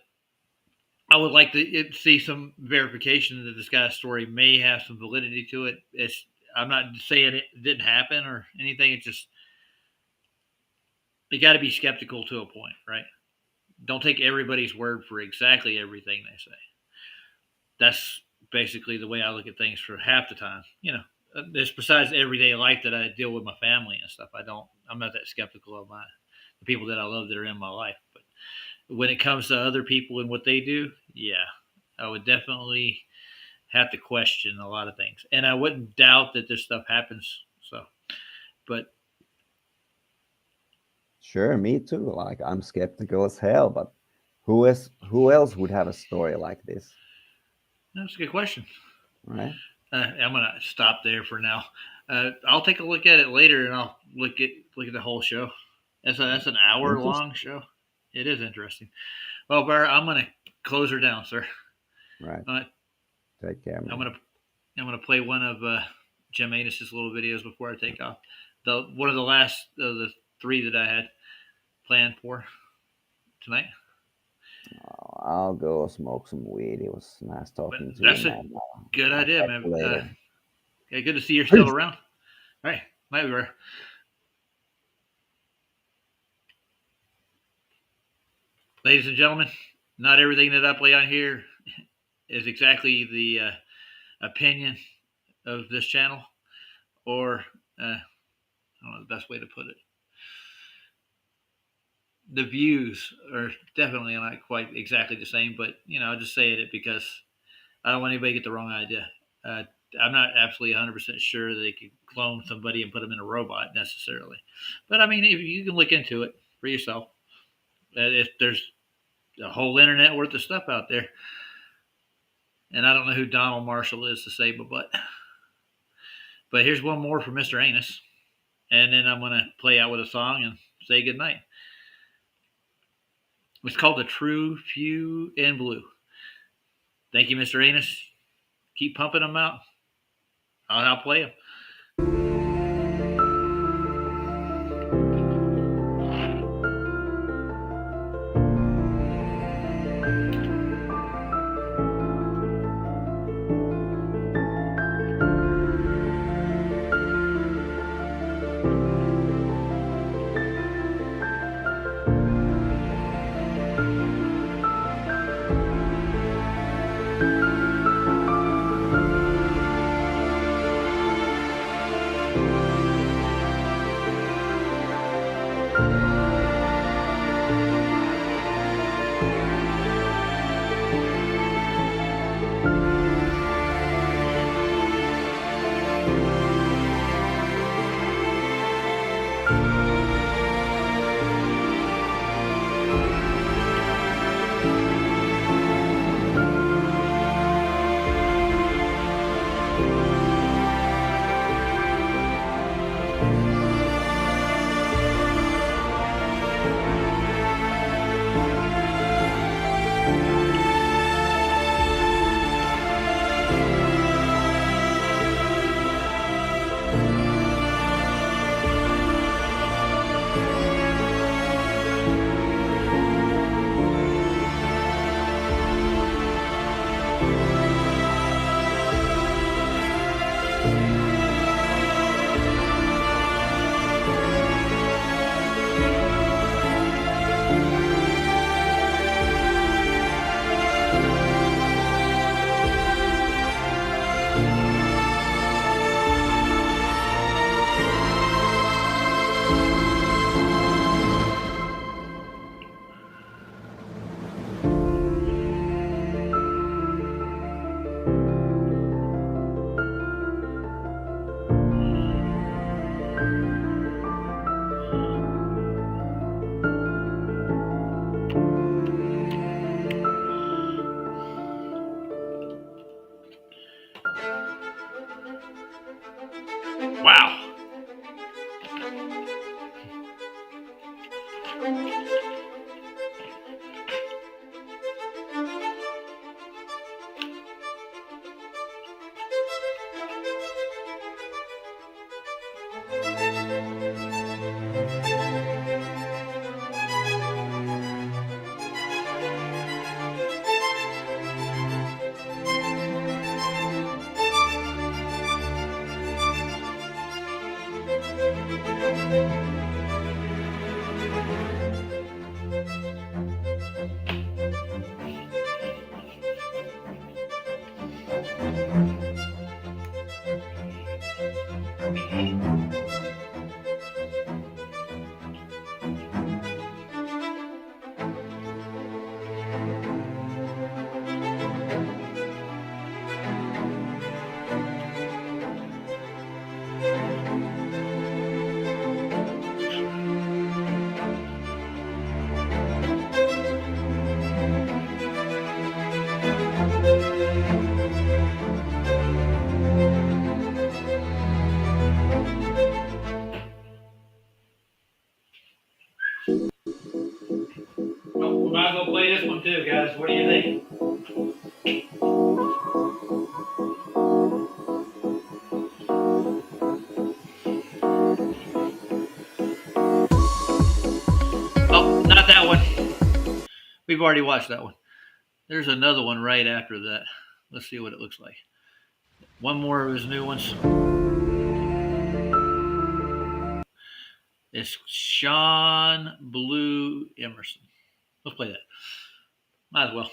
I would like to see some verification that this guy's story may have some validity to it. I'm not saying it didn't happen or anything. It's just you got to be skeptical to a point, right? Don't take everybody's word for exactly everything they say. That's basically the way I look at things for half the time. It's besides everyday life that I deal with my family and stuff. I'm not that skeptical of the people that I love that are in my life. But when it comes to other people and what they do, yeah, I would definitely have to question a lot of things. And I wouldn't doubt that this stuff happens. But sure, me too. Like, I'm skeptical as hell, but who else would have a story like this? That's a good question. Right. I'm gonna stop there for now. I'll take a look at it later, and I'll look at the whole show. That's an hour long show. It is interesting. Well, Bar, I'm gonna close her down, sir. Right. Take care, man. I'm gonna play one of Jim Anus's little videos before I take off. One of the last of the 3 that I had planned for tonight. I'll go smoke some weed. It was nice talking to you. That's a good idea, man. Yeah, good to see you're still around. All right, night, Bar. Ladies and gentlemen, not everything that I play on here is exactly the opinion of this channel, or I don't know the best way to put it. The views are definitely not quite exactly the same, but I'll just say it because I don't want anybody to get the wrong idea. I'm not absolutely 100% sure that they could clone somebody and put them in a robot necessarily, but I mean, if you can look into it for yourself, if there's a whole internet worth of stuff out there. And I don't know who Donald Marshall is to say, but here's one more for Mr. Anus. And then I'm going to play out with a song and say goodnight. It's called The True Few in Blue. Thank you, Mr. Anus. Keep pumping them out. I'll play them. might as well play this one too, guys. What do you think? Oh, not that one. We've already watched that one. There's another one right after that. Let's see what it looks like. One more of his new ones. It's Sean Blue Emerson. Let's play that. Might as well.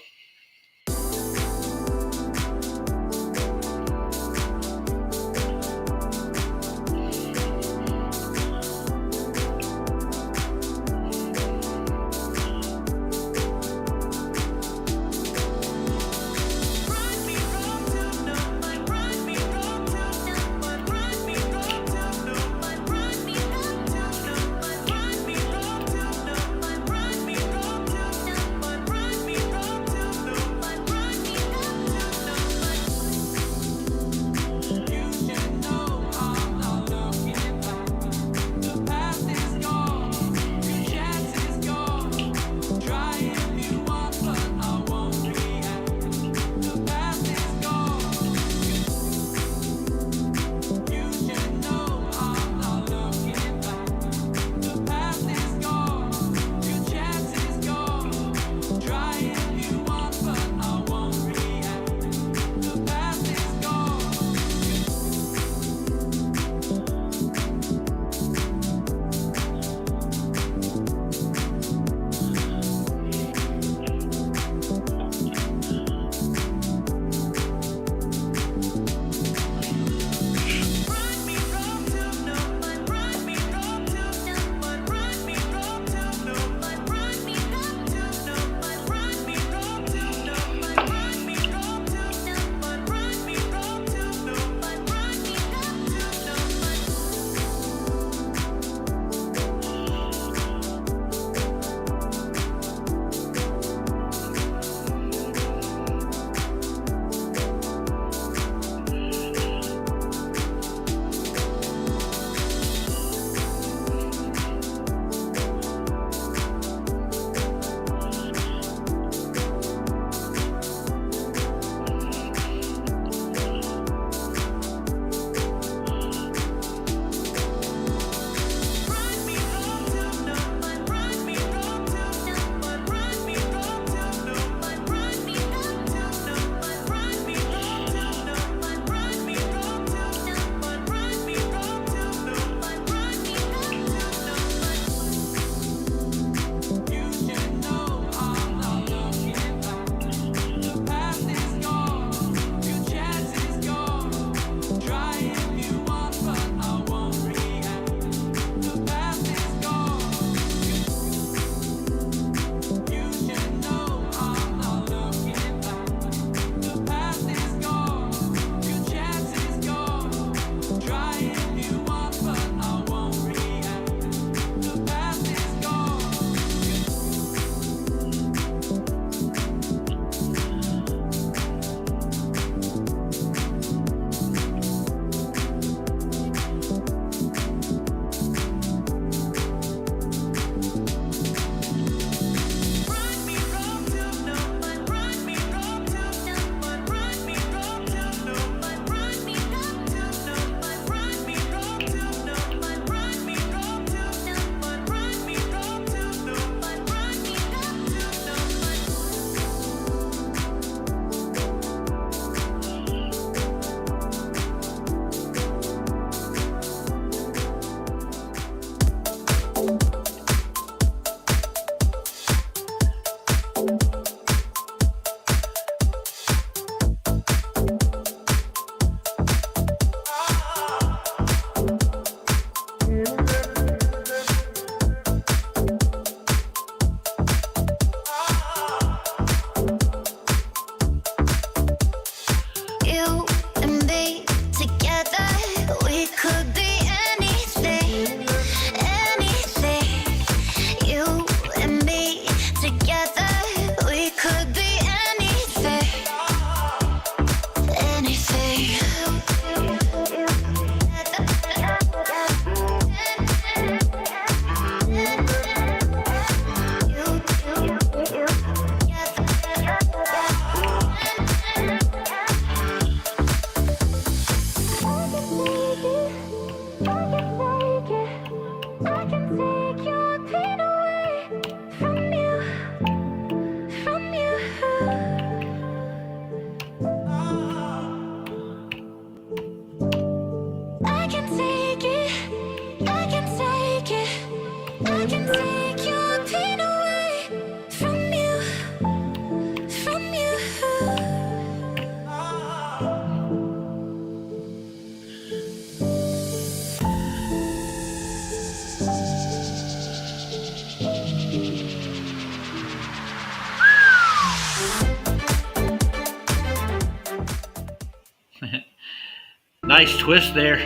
Nice twist there.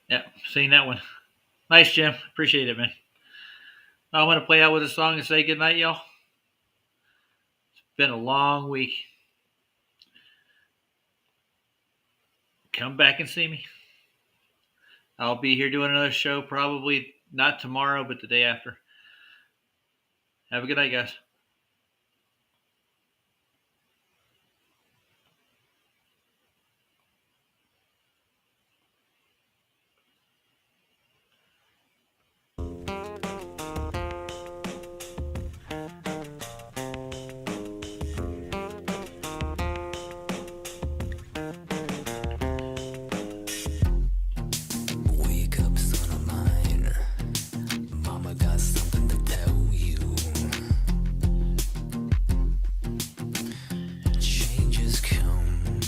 Yeah, seen that one. Nice, Jim. Appreciate it, man. I'm going to play out with a song and say goodnight, y'all. It's been a long week. Come back and see me. I'll be here doing another show, probably not tomorrow, but the day after. Have a good night, guys. Wake up, son of mine. Mama got something to tell you. Changes come.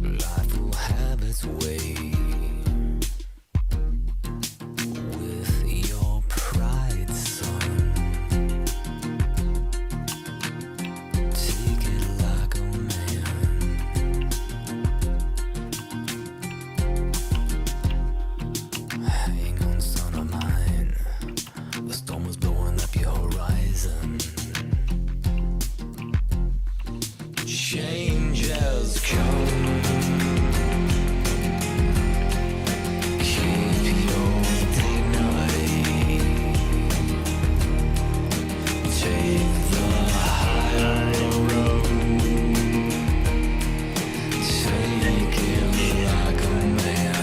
Life will have its way. With your pride, son. Take it like a man. Hang on, son of mine. The storm was blowing up your horizon. Changes come. Keep your dignity. Take the higher road. Take it like a man.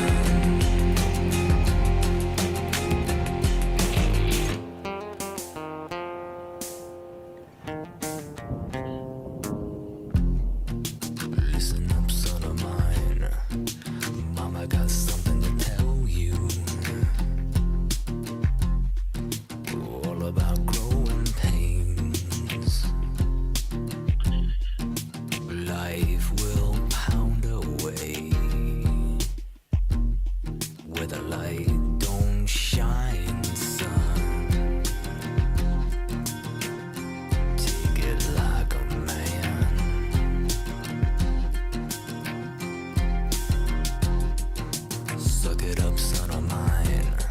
Listen up, son of mine. Mama got something to tell you. All about growing pains. Life will pound away where the light don't shine, son. Take it like a man. Suck it up, son of mine.